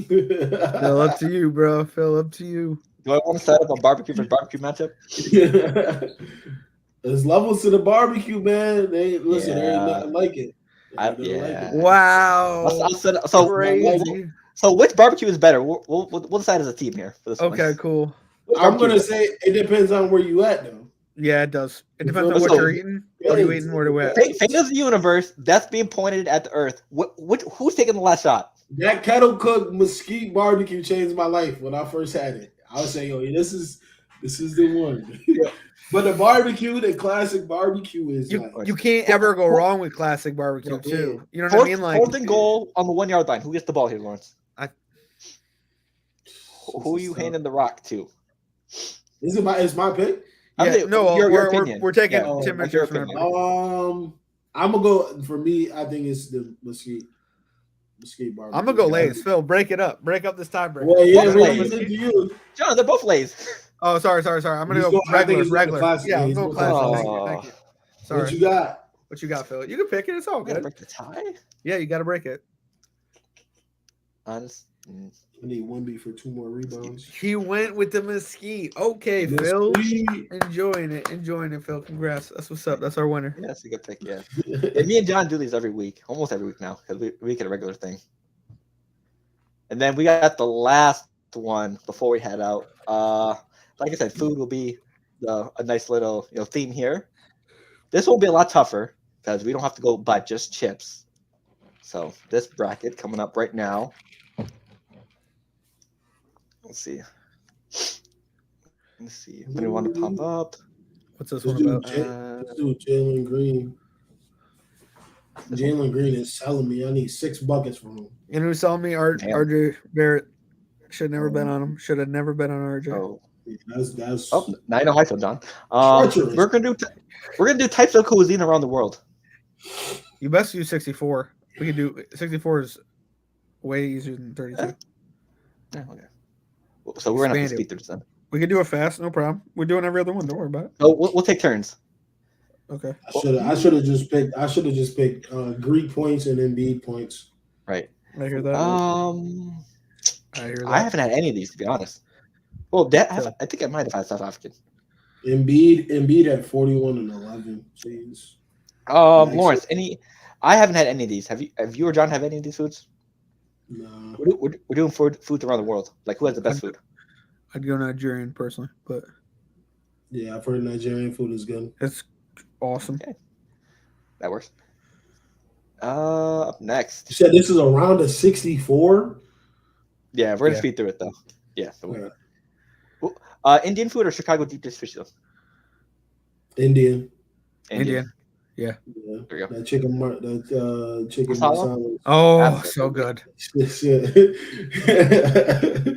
Phil, up to you, bro. Phil, up to you. Do I want to set up a barbecue for barbecue matchup? There's levels to the barbecue, man. There ain't nothing like it. Like it. Wow. I'll set up, so which barbecue is better? We'll decide as a team here for this one. Okay, cool. I'm gonna say it depends on where you at, though. Yeah, it does. It depends on what you're eating. What are you eating? Where to at? Fate of the universe that's being pointed at the earth. Who's taking the last shot? That kettle cooked mesquite barbecue changed my life when I first had it. I was saying, this is the one. But the classic barbecue is you can't ever go wrong with classic barbecue too. You know what I mean? Like 4th and goal on the 1 yard line. Who gets the ball here, Lawrence? Who are you handing the rock to? Is it my pick? Yeah, we're taking Tim Richards. I'm gonna go for me. I think it's the mesquite barbecue. I'm gonna go Lay's. Phil, break it up. Break up this tiebreaker. Well, yeah, John, they're both Lay's. Oh, sorry. I'm gonna go regular. Yeah, I'm going classic. Thank you. Sorry. What you got? What you got, Phil? You can pick it. It's all good. Break the tie? Yeah, you got to break it. Honest. I need Wemby for 2 more rebounds. He went with the mesquite. Okay, Phil. Enjoying it, Phil. Congrats. That's what's up. That's our winner. Yeah, that's a good pick, yeah. And me and John do these every week, almost every week now, because we make it a regular thing. And then we got the last one before we head out. Like I said, food will be a nice little theme here. This will be a lot tougher because we don't have to go buy just chips. So this bracket coming up right now. Let's see. What do you want to pump up? What's this one about? Let's do Jalen Green. Jalen Green is selling me. I need 6 buckets from him. You know who's selling me? RJ Barrett. Should never bet on him. Should have never bet on RJ. Oh, that's. Oh, now I know how I feel, John. We're gonna do types of cuisine around the world. You best use 64. We can do 64 is way easier than 32. Yeah, okay. So we're gonna have to speed through this then. We can do it fast, no problem. We're doing every other one. Don't worry about it. Oh, we'll take turns. Okay. I should have just picked Greek points and Embiid points. Right. I hear that. I haven't had any of these, to be honest. Well, I think I might have had South African. Embiid had 41 and 11. Jeez. Lawrence, I haven't had any of these. Have you or John have any of these foods? No. We're doing foods around the world. Like, who has the best food? I'd go Nigerian personally, but yeah, I've heard Nigerian food is good. It's awesome. Okay. That works. Up next. You said this is a round of 64? Yeah, we're gonna speed through it though. Yeah. Indian food or Chicago deep dish fish though? Indian. Yeah. There you go. That chicken masala. Oh, absolutely. So good.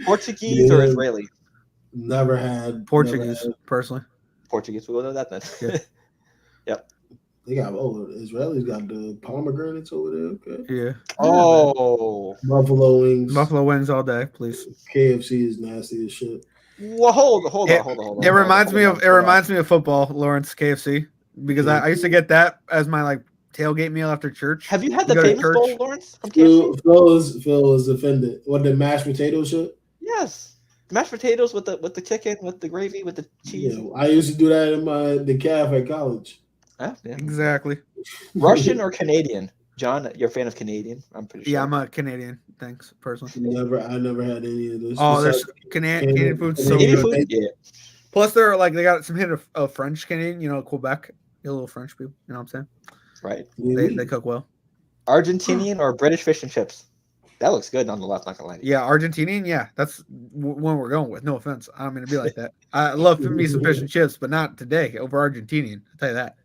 Portuguese or Israeli? Never had Portuguese, personally. Portuguese. We'll go to that then. Yeah. Yep. They got Israelis got the pomegranates over there. Okay. Yeah. Oh. Buffalo wings. Buffalo wings all day, please. KFC is nasty as shit. Well, hold on. It reminds me of football, Lawrence, KFC, because I used to get that as my tailgate meal after church. Have you had the famous bowl, Lawrence, from KFC? Phil was offended. What, the mashed potato shit? Yes. Mashed potatoes with the chicken, with the gravy, with the cheese. Yeah, I used to do that in the calf at college. Yeah. Exactly. Russian or Canadian? John, you're a fan of Canadian? I'm pretty sure. Yeah, I'm a Canadian. Thanks, personally. I never had any of this. Oh, there's Canadian food so Canadian good. food? Yeah. Plus, they're like they got some hint of French Canadian. You know, Quebec. A little French people. You know what I'm saying? Right. They cook well. Argentinian or British fish and chips? That looks good on the left. Not gonna lie. Yeah, Argentinian. Yeah, that's one we're going with. No offense. I don't mean to be like that. I love me some fish and chips, but not today over Argentinian. I'll tell you that.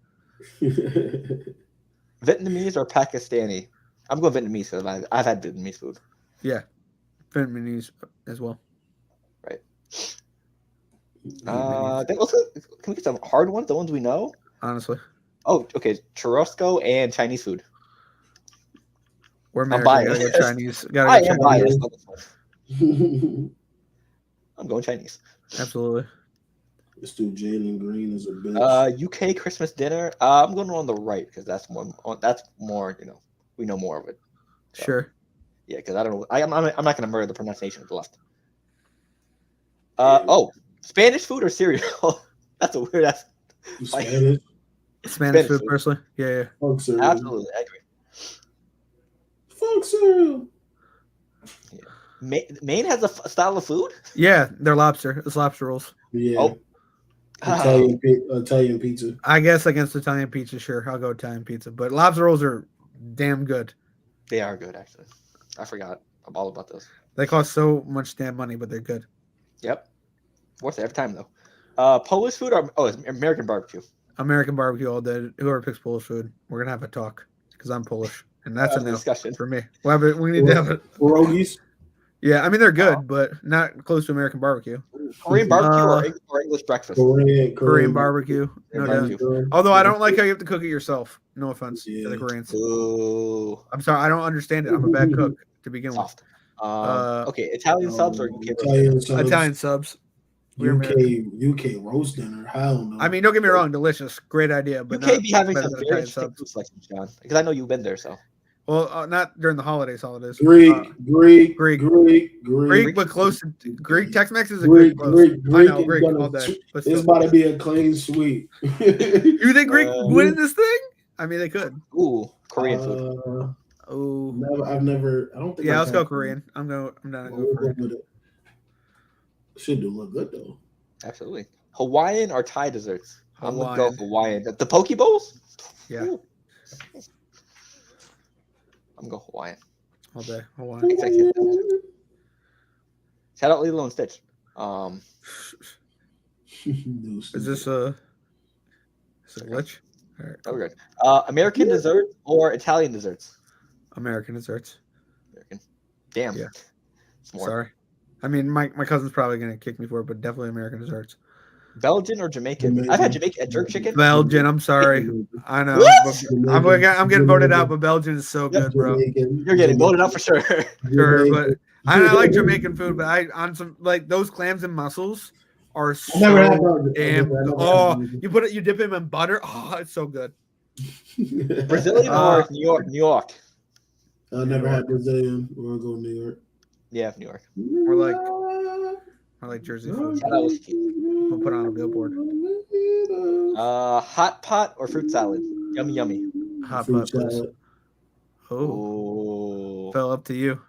Vietnamese or Pakistani? I'm going Vietnamese because I've had Vietnamese food. Yeah, Vietnamese as well. Right. Can we get some hard ones? The ones we know. Honestly. Oh, okay. Churrasco and Chinese food. We're I'm biased. Gotta go Chinese. I am Chinese. biased. I'm going Chinese. Absolutely. Let's do Jalen Green as a bitch. UK Christmas dinner. I'm going on the right because that's more. You know, we know more of it. So, Sure. Yeah, because I don't know. I'm not going to murder the pronunciation of the left. Spanish food or cereal? That's a weird ass. Spanish food, personally. Yeah. Fuck cereal. Absolutely, I agree. Fuck cereal. Yeah. Maine has a style of food. Yeah, they're lobster. It's lobster rolls. Yeah. Oh. Italian pizza. I guess against Italian pizza, sure. I'll go Italian pizza. But lobster rolls are damn good. They are good, actually. I forgot all about those. They cost so much damn money, but they're good. Yep. Worth it every time, though. Polish food or it's American barbecue? American barbecue all day. Whoever picks Polish food, we're going to have a talk because I'm Polish. And that's a discussion for me. We need to have it. Pierogies? Yeah, I mean, they're good, but not close to American barbecue. Korean barbecue or English breakfast? Korean barbecue. No doubt. Although I don't like how you have to cook it yourself. No offense to the Koreans. Ooh. I'm sorry. I don't understand it. I'm a bad cook to begin with. Okay, Italian subs or UK Italian subs. UK roast dinner. Hell no. I mean, don't get me wrong. Delicious. Great idea. But UK be having some very subs. interesting food selections, John. Because I know you've been there, so. Well, not during the holidays. Greek, but close to Greek. Tex-Mex is a Greek, good close. I know Greek all day. It's about to be a clean sweep. You think Greek win this thing? I mean, they could. Ooh, Korean food. I've never. I don't think. Yeah, let's go Korean. I'm down to go Korean. Should do look good though. Absolutely. Hawaiian or Thai desserts? I'm gonna go Hawaiian. The poke bowls? Yeah. Ooh. I'm going Hawaiian. All day. Hawaiian. Shout out Lilo and Stitch. Is this a glitch? All right. Oh, good. American dessert or Italian desserts? American desserts. American. Damn. Yeah. Sorry. I mean, my cousin's probably gonna kick me for it, but definitely American desserts. Belgian or Jamaican? I've had Jamaican jerk chicken. Belgian. I'm sorry. I know. I'm getting voted out, but Belgian is so good, bro. You're getting voted out for sure. Sure, but I like Jamaican food, but on some like those clams and mussels are so damn. You dip them in butter. Oh, it's so good. Brazilian or New York? I never had Brazilian. We're gonna go New York. Yeah, New York. I like Jersey food. Yeah, that was cute. We'll put on a billboard. Hot pot or fruit salad? Yummy, yummy. Hot pot, please. Oh, fell up to you.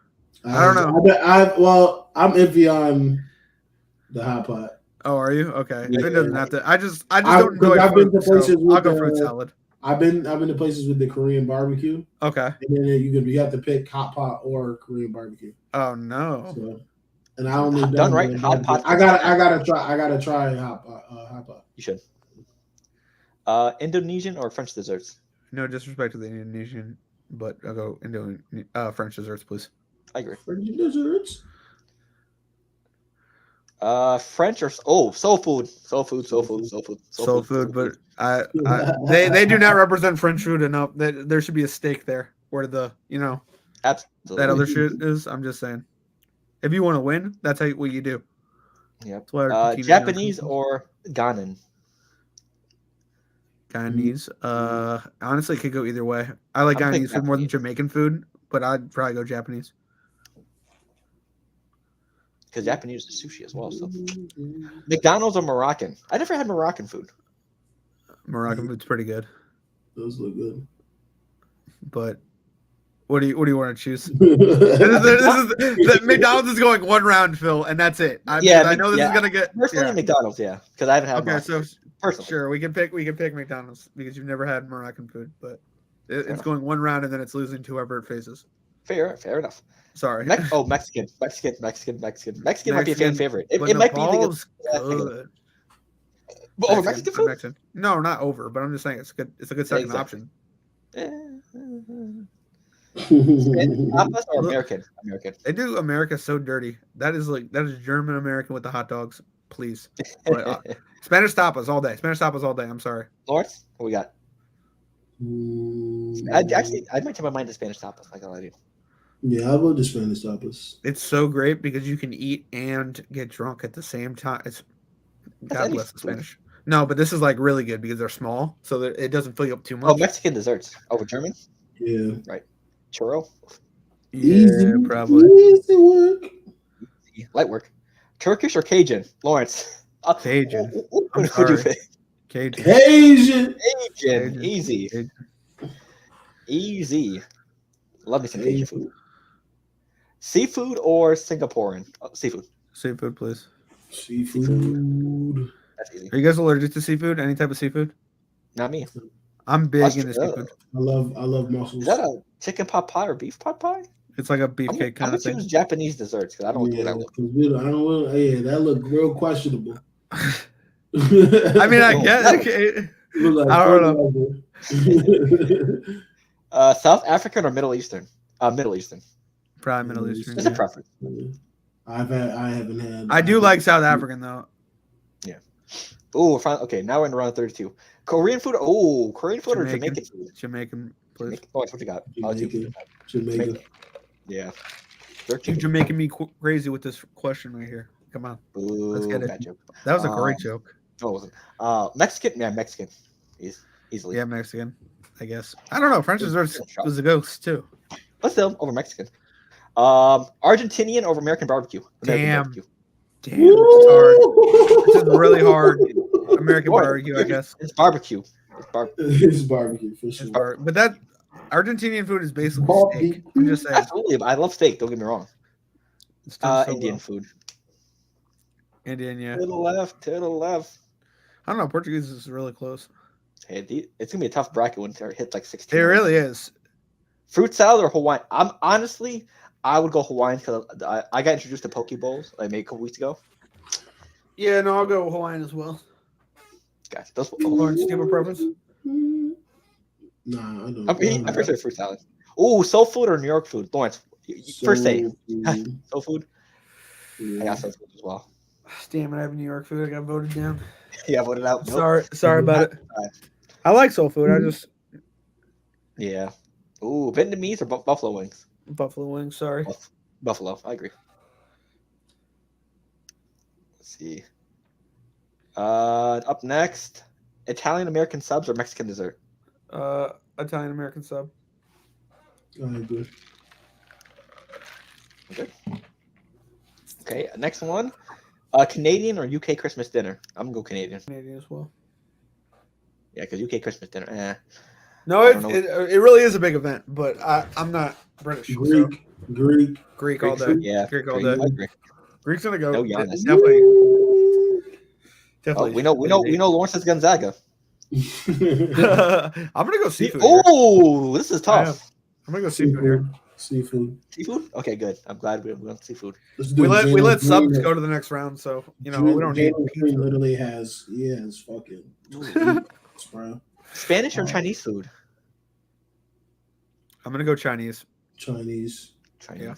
I don't know. I'm iffy on the hot pot. Oh, are you? Okay. Yeah. It doesn't have to. I just don't enjoy I've food, been to places so I'll go fruit salad. I've been to places with the Korean barbecue. Okay. And then you have to pick hot pot or Korean barbecue. Oh no. So, and I only done right. Hot pot. I gotta try hot pot. You should. Indonesian or French desserts? No disrespect to the Indonesian, but I'll go French desserts, please. I agree. French desserts. French or soul food, but they do not represent French food enough. There should be a steak there where absolutely that other shit is. I'm just saying, if you want to win, that's what you do. Yep. Japanese or Ghanaian? Guyanese. Honestly, could go either way. I like Guyanese food more than Jamaican food, but I'd probably go Japanese. because Japanese is sushi as well. So McDonald's or Moroccan? I never had Moroccan food. Moroccan food's pretty good. Those look good. But what do you want to choose? this is McDonald's is going one round, Phil, and that's it. I know this is gonna get personally McDonald's, because I haven't had. Okay, so personally, sure, we can pick McDonald's because you've never had Moroccan food, but it's going one round and then it's losing to whoever it faces. Fair enough. Sorry. Mexican might be a fan favorite. It might be the good. Over Mexican food? Mexican. No, not over, but I'm just saying it's good. It's a good second option. Tapas or American? They do America so dirty. That is German American with the hot dogs. Please. Spanish tapas all day. I'm sorry. Lawrence, what we got? I might take my mind to Spanish tapas. I gotta lie to you. Yeah, I love the Spanish tapas. It's so great because you can eat and get drunk at the same time. God bless the Spanish. No, but this is like really good because they're small, so that it doesn't fill you up too much. Oh, Mexican desserts over German? Yeah. Right. Churro? Yeah, probably. Easy work. Light work. Turkish or Cajun? Lawrence. Cajun. What would you pick? Cajun. Easy. Cajun. Easy. Love me some Cajun food. Seafood or Singaporean? Oh, seafood. Seafood, please. Seafood. That's easy. Are you guys allergic to seafood? Any type of seafood? Not me. I'm big into seafood. I love mussels. Is that a chicken pot pie or beef pot pie? It's like a beefcake kind of thing. I'm gonna choose Japanese desserts because I don't know what that looks. That look real questionable. I mean, I guess. I don't know. South African or Middle Eastern? Middle Eastern. Probably Middle Eastern. It's a preference. I haven't had. I do like South African though. Yeah. Oh, okay. Now we're in round 32. Korean food. Oh, Korean food or Jamaican food? Jamaican, please. Oh, what you got? Jamaican. Yeah. You're making me crazy with this question right here. Come on. Ooh, let's get it. joke. That was a great joke. No, it wasn't. Mexican. Yeah, Mexican. Easily. Yeah, Mexican. I guess. I don't know. French dessert was a ghost too. Let's still over Mexican. Argentinian over American barbecue. Damn, this is hard. This is really hard. American barbecue, I guess. It's barbecue. It's barbecue for sure. But that Argentinian food is basically steak. I'm just saying. Absolutely, I love steak. Don't get me wrong. Indian food. Indian, yeah. To the left. I don't know. Portuguese is really close. Hey, it's gonna be a tough bracket when it hits like 16. It really is. Fruit salad or Hawaiian? I would go Hawaiian because I got introduced to poke bowls like maybe a couple weeks ago. Yeah, no, I'll go Hawaiian as well. Guys, Lawrence, do you have a preference? Nah, I don't. I prefer fruit salad. Oh, soul food or New York food? Lawrence, first say soul food. Yeah. I got soul food as well. Damn it, I have New York food. I got voted down. Yeah, voted out. Nope. Sorry about it. I like soul food. I just. Yeah. Ooh, Vietnamese or buffalo wings? Buffalo wings, sorry. Buffalo, I agree. Let's see. Up next, Italian American subs or Mexican dessert? Italian American sub. I agree. Okay, next one. Canadian or UK Christmas dinner? I'm gonna go Canadian. Canadian as well. Yeah, because UK Christmas dinner. No, it really is a big event, but I'm not British. Greek all day. Yeah, Greek all day. Greek's gonna go. No, Giannis. Definitely. We know Lawrence is Gonzaga. I'm gonna go seafood. Oh, this is tough. I'm gonna go seafood here. Seafood. Okay, good. I'm glad we went seafood. We let subs go to the next round, so we don't need. He literally has fucking. Spanish or Chinese food? I'm gonna go Chinese. Chinese. Yeah.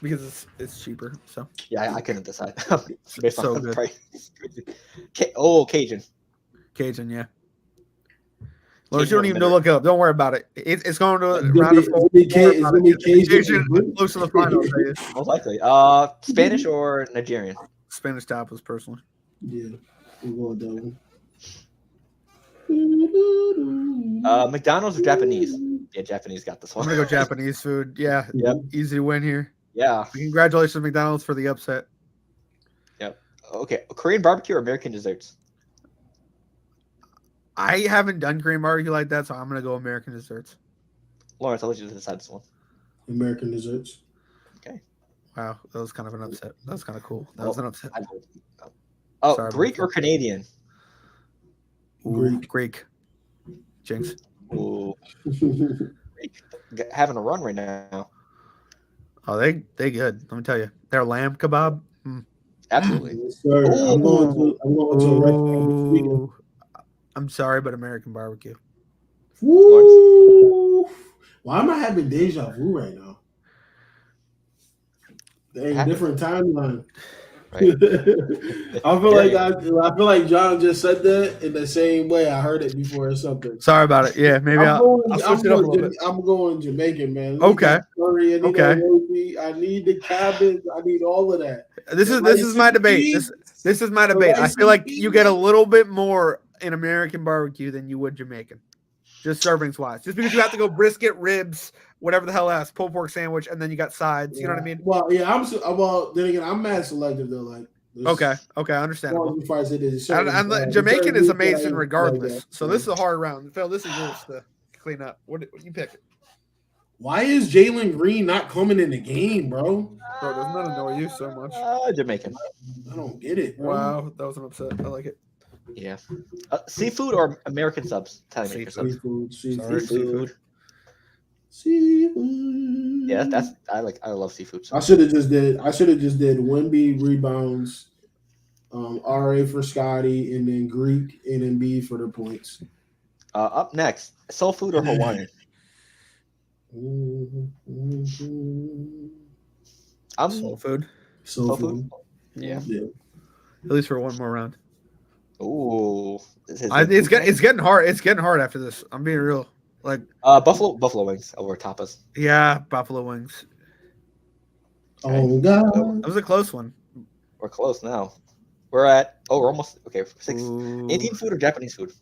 Because it's cheaper. So yeah, I couldn't decide based on the price. Cajun. Cajun, yeah. Well, you don't even look up. Don't worry about it. It's going to round of four. Cajun close to the final. Most likely. Spanish or Nigerian? Spanish tapas, personally. Yeah, we'll go with McDonald's or Japanese? Yeah, Japanese got this one. I'm gonna go Japanese food. Yeah. Yep. Easy win here. Yeah. Congratulations, McDonald's, for the upset. Okay, Korean barbecue or American desserts? I haven't done Korean barbecue like that, so I'm gonna go American desserts. Lawrence, I'll let you decide this one. American desserts. Okay. Wow, that was kind of an upset. That was kind of cool. That was an upset. Oh, Sorry, Greek or Canadian? Ooh, Greek. Jinx. Ooh, having a run right now. Oh, they good. Let me tell you, their lamb kebab. Absolutely. Yes, sir. I'm going to a restaurant this weekend. Ooh. I'm sorry, but American barbecue. Woo! Why am I having deja vu right now? Dang, different timeline. Right. I feel like John just said that in the same way I heard it before or something. Sorry about it. Yeah, maybe I'll switch it up a little bit. I'm going Jamaican, man. Okay. Curry, Okay. I need the cabbage. I need all of that. This is my debate. This is my debate. I feel like you get a little bit more in American barbecue than you would Jamaican, just servings wise. Just because you have to go brisket, ribs, whatever the hell else, pulled pork sandwich, and then you got sides. You know what I mean? Well, yeah. Then again, I'm mad selective though. Like, okay, understandable. And Jamaican is amazing regardless. So this is a hard round. Phil, this is yours to clean up. What you pick? Why is Jalen Green not coming in the game, bro? Bro, doesn't that annoy you so much? Jamaican. I don't get it, bro. Wow, that was an upset. I like it. Yeah. Seafood or American subs? Seafood. Seafood. Yeah, I love seafood. I should have just did Wemby rebounds, RA for Scotty, and then Greek and then B for the points. Up next, soul food or Hawaiian? Soul food. Soul food. Yeah. At least for one more round. Ooh, it's getting hard. It's getting hard after this. I'm being real. Like buffalo wings over tapas. Yeah, buffalo wings. Okay. Oh God, that was a close one. We're close now. We're almost 6. Ooh. Indian food or Japanese food?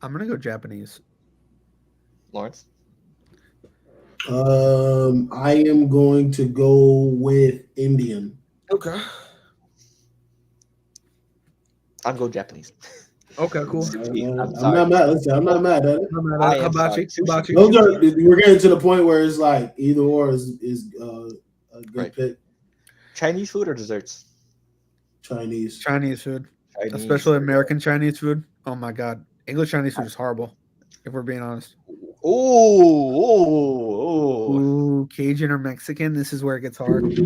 I'm gonna go Japanese. Lawrence. I am going to go with Indian. Okay. I'm going Japanese. Okay, cool. I'm not mad. Listen, I'm not mad at it. Hibachi. Those are we're getting to the point where it's like either or is a good pick. Chinese food or desserts? Chinese food, especially American Chinese food. Oh my God, English Chinese food is horrible. If we're being honest. Ooh, Cajun or Mexican? This is where it gets hard. This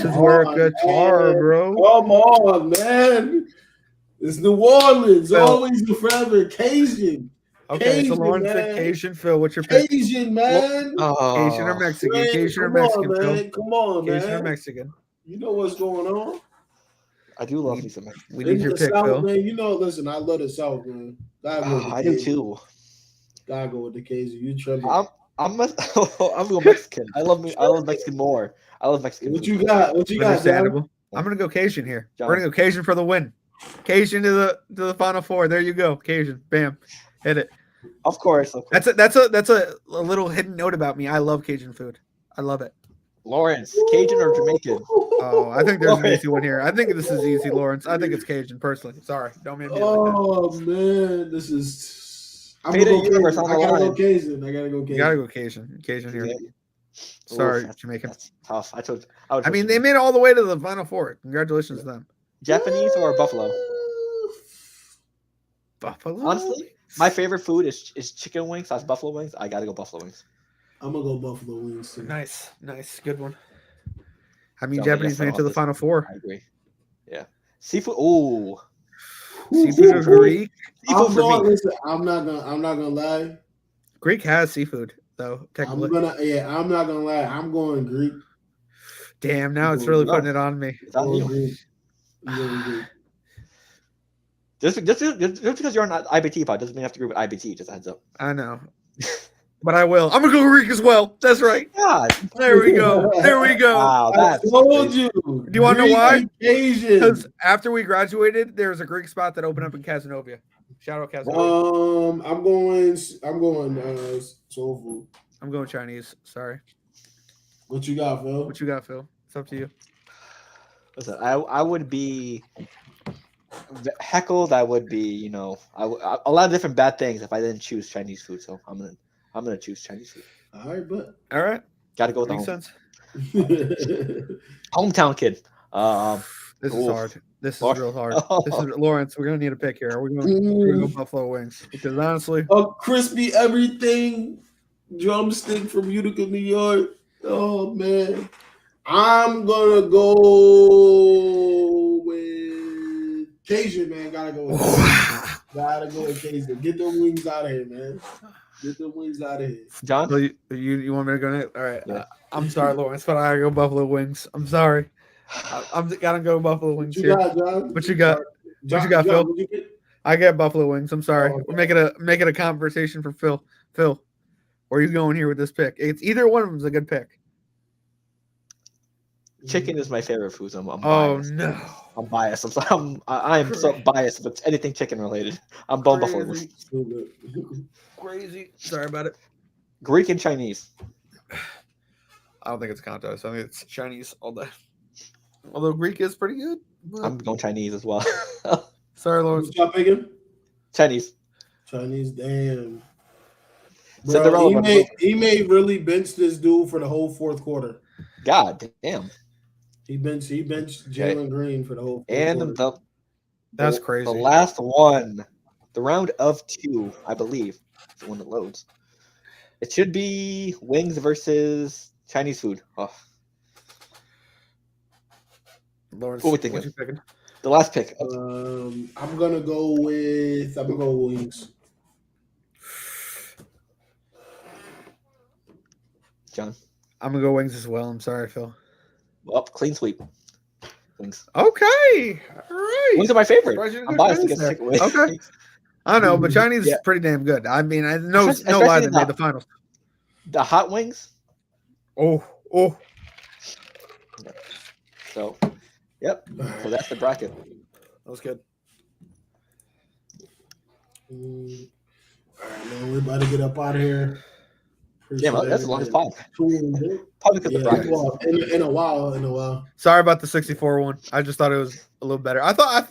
is where it gets hard, bro. Come on, man. It's New Orleans, always and forever. Cajun. Okay, Cajun, so Lauren said Cajun. Phil, what's your pick? Cajun, man. Cajun or Mexican? Man, Cajun or Mexican, Phil? Come on, man. Cajun or Mexican? You know what's going on. I do love me some Mexican. We need your pick, South, Phil. Man, listen, I love the South, man. I do too. Gotta go with the Cajun. You tremble. I'm going Mexican. I love Mexican more. I love Mexican. What you got? Understandable. John? I'm gonna go Cajun here. John. We're gonna go Cajun for the win. Cajun to the Final Four. There you go. Cajun. Bam. Hit it. Of course. That's a little hidden note about me. I love Cajun food. I love it. Lawrence, Cajun or Jamaican? Oh, I think there's an easy one here. I think this is easy, Lawrence. I think it's Cajun, personally. Sorry. Don't mean to be like that. Oh, man. This is... I gotta go Cajun. You gotta go Cajun. Cajun here. Yeah. Sorry, Jamaican. That's tough. I mean, they made it all the way to the Final Four. Congratulations to them. Japanese or buffalo? Buffalo? Honestly, my favorite food is chicken wings. That's buffalo wings. I gotta go buffalo wings. I'm gonna go buffalo wings too. Nice, good one. I mean, Japanese made it to the Final Four. I agree. Yeah. Seafood. Ooh. Seafood or Greek? I'm not gonna lie. Greek has seafood though. Technically. I'm not gonna lie. I'm going Greek. Damn, now it's really putting it on me. Just because you're on IBTE pod doesn't mean you have to agree with IBTE. Just a heads up. I know. But I will. I'm gonna go Greek as well. That's right. God. There we go. Wow, I told you. Do you want to know why? Because after we graduated, there's a Greek spot that opened up in Casanova. Shout out Casanova. I'm going soul food. I'm going Chinese. Sorry. What you got, Phil? It's up to you. Listen, I would be heckled. I would be, a lot of different bad things if I didn't choose Chinese food. So I'm gonna choose Chinese food. All right, but All right. Got to go with the Makes home. sense. Hometown kid. This is hard. This is Lord. real hard. This is Lawrence. We're gonna need a pick here. We're gonna go Buffalo Wings because honestly, a crispy everything drumstick from Utica, New York. Oh man, I'm gonna go with Cajun, man. Gotta go with Cajun. Get the wings out of here, man. Get the wings out of here. John? So you want me to go next? All right. Yeah. I'm sorry, Lawrence, but I gotta go Buffalo Wings. I'm sorry. I'm gotta go Buffalo Wings here. John? What you got? John, what you got, Phil? What you get? I get Buffalo Wings. I'm sorry. Oh, okay. We're making a conversation for Phil. Phil, where are you going here with this pick? It's either one of them is a good pick. Chicken is my favorite food. So I'm Oh biased. no. I'm biased. I am so biased if it's anything chicken related. I'm going Buffalo Wings. Crazy. Sorry about it. Greek and Chinese. I don't think it's contest. I think it's Chinese all day. Although Greek is pretty good. I'm going Chinese as well. Sorry, Lawrence. What y'all picking? Chinese. Chinese, damn. Cinderella. Bro, he may really bench this dude for the whole fourth quarter. God damn. He benched Jalen Green for the whole fourth And quarter. That's crazy. The last one, the round of 2, I believe, is the one that loads. It should be wings versus Chinese food. Oh. Lawrence, What we thinking? you picking? The last pick. I'm gonna go with wings. John. I'm gonna go wings as well. I'm sorry, Phil. Well, clean sweep. Wings. Okay. All right. Wings are my favorite. Surprised you didn't I'm go biased Chinese against there. chicken wings. Okay. I know, but Chinese Yeah. is pretty damn good. I mean, I know Especially no lie they the- made the finals. The hot wings. Oh. So, yep. So that's the bracket. That was good. All right, man, we're about to get up out of here. Yeah, man, that's the longest pod. Pod. Probably because the bracket. Well, in a while. Sorry about the 64 one. I just thought it was a little better. I thought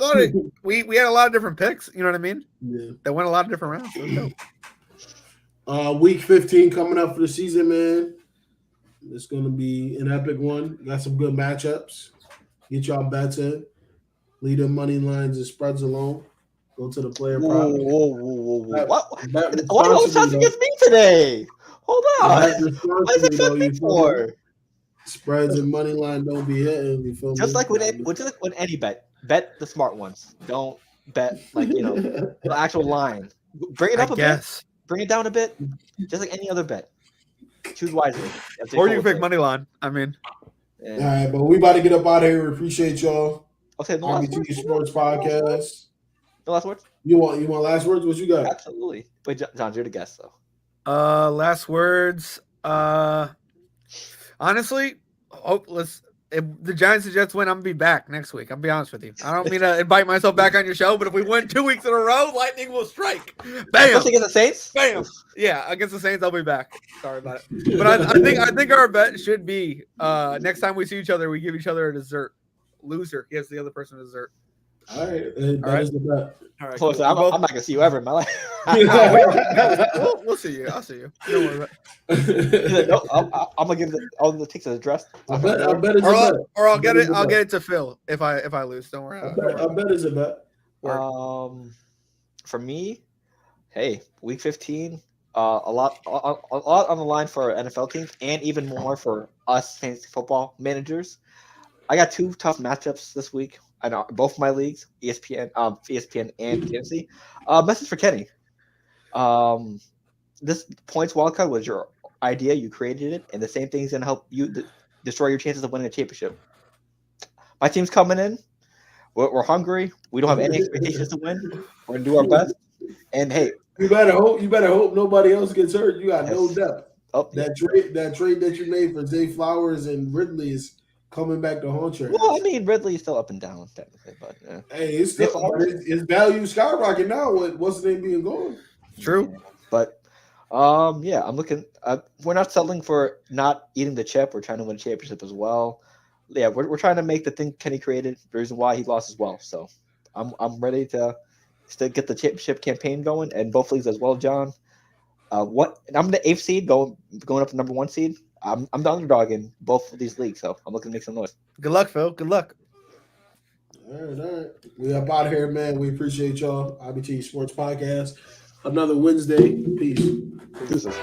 we had a lot of different picks. You know what I mean? Yeah. That went a lot of different rounds. It was dope. Week 15 coming up for the season, man. It's gonna be an epic one. Got some good matchups. Get y'all bets in. Leave them money lines and spreads alone. Go to the player prop. Whoa. Bet- What? bet What are those shots responsibly, against me today? Hold though. on. Bet What is responsibly, it though, you betting feel me? for? Spreads and money line don't be hitting. You feel Just me? like with any bet the smart ones. Don't bet the actual line. Bring it up a bit. Bring it down a bit. Just like any other bet. Choose wisely. Or you can pick money line. I mean, All right, but we about to get up out of here. We appreciate y'all. Okay, the last IBTE words. Sports Podcast. The last words? You want last words? What you got? Absolutely. Wait, John, you're the guest though. last words. Honestly, if the Giants and Jets win, I'm gonna be back next week. I'll be honest with you. I don't mean to invite myself back on your show, but if we win 2 weeks in a row, lightning will strike. Bam! Especially against the Saints? Bam! Yeah, against the Saints, I'll be back. Sorry about it, but I think our bet should be next time we see each other, we give each other a dessert. Loser gives the other person a dessert. All right, that is the bet. All right, Close. cool. I'm not gonna see you ever in my life. We'll see you. I'll see you. Don't worry about it. He's like, no, I'm gonna give all the ticks an address. I bet it's a bet. Or I'll get it. I'll get it to Phil if I lose. Don't worry. I bet it's a bet. For me, hey, week 15, a lot on the line for NFL teams, and even more for us fantasy football managers. I got 2 tough matchups this week. I know both of my leagues, ESPN and fantasy. Message for Kenny. This points wildcard was your idea. You created it, and the same thing's gonna help you destroy your chances of winning a championship. My team's coming in. We're hungry. We don't have any expectations to win. We're gonna do our best. And hey, you better hope nobody else gets hurt. You got no depth. Oh, That trade that you made for Zay Flowers and Ridley is coming back to haunt your well, ass. I mean, Ridley's still up and down technically, but yeah. Hey, it's still his value skyrocket now with what's the name being gone. True. But I'm looking. We're not settling for not eating the chip. We're trying to win a championship as well. yeah, we're trying to make the thing Kenny created the reason why he lost as well. So I'm ready to still get the championship campaign going and both leagues as well, John. And I'm the 8th seed going up to number 1 seed. I'm the underdog in both of these leagues, so I'm looking to make some noise. Good luck, Phil. Good luck. All right. We up out of here, man. We appreciate y'all. IBTE Sports Podcast. Another Wednesday. Peace. Deuces.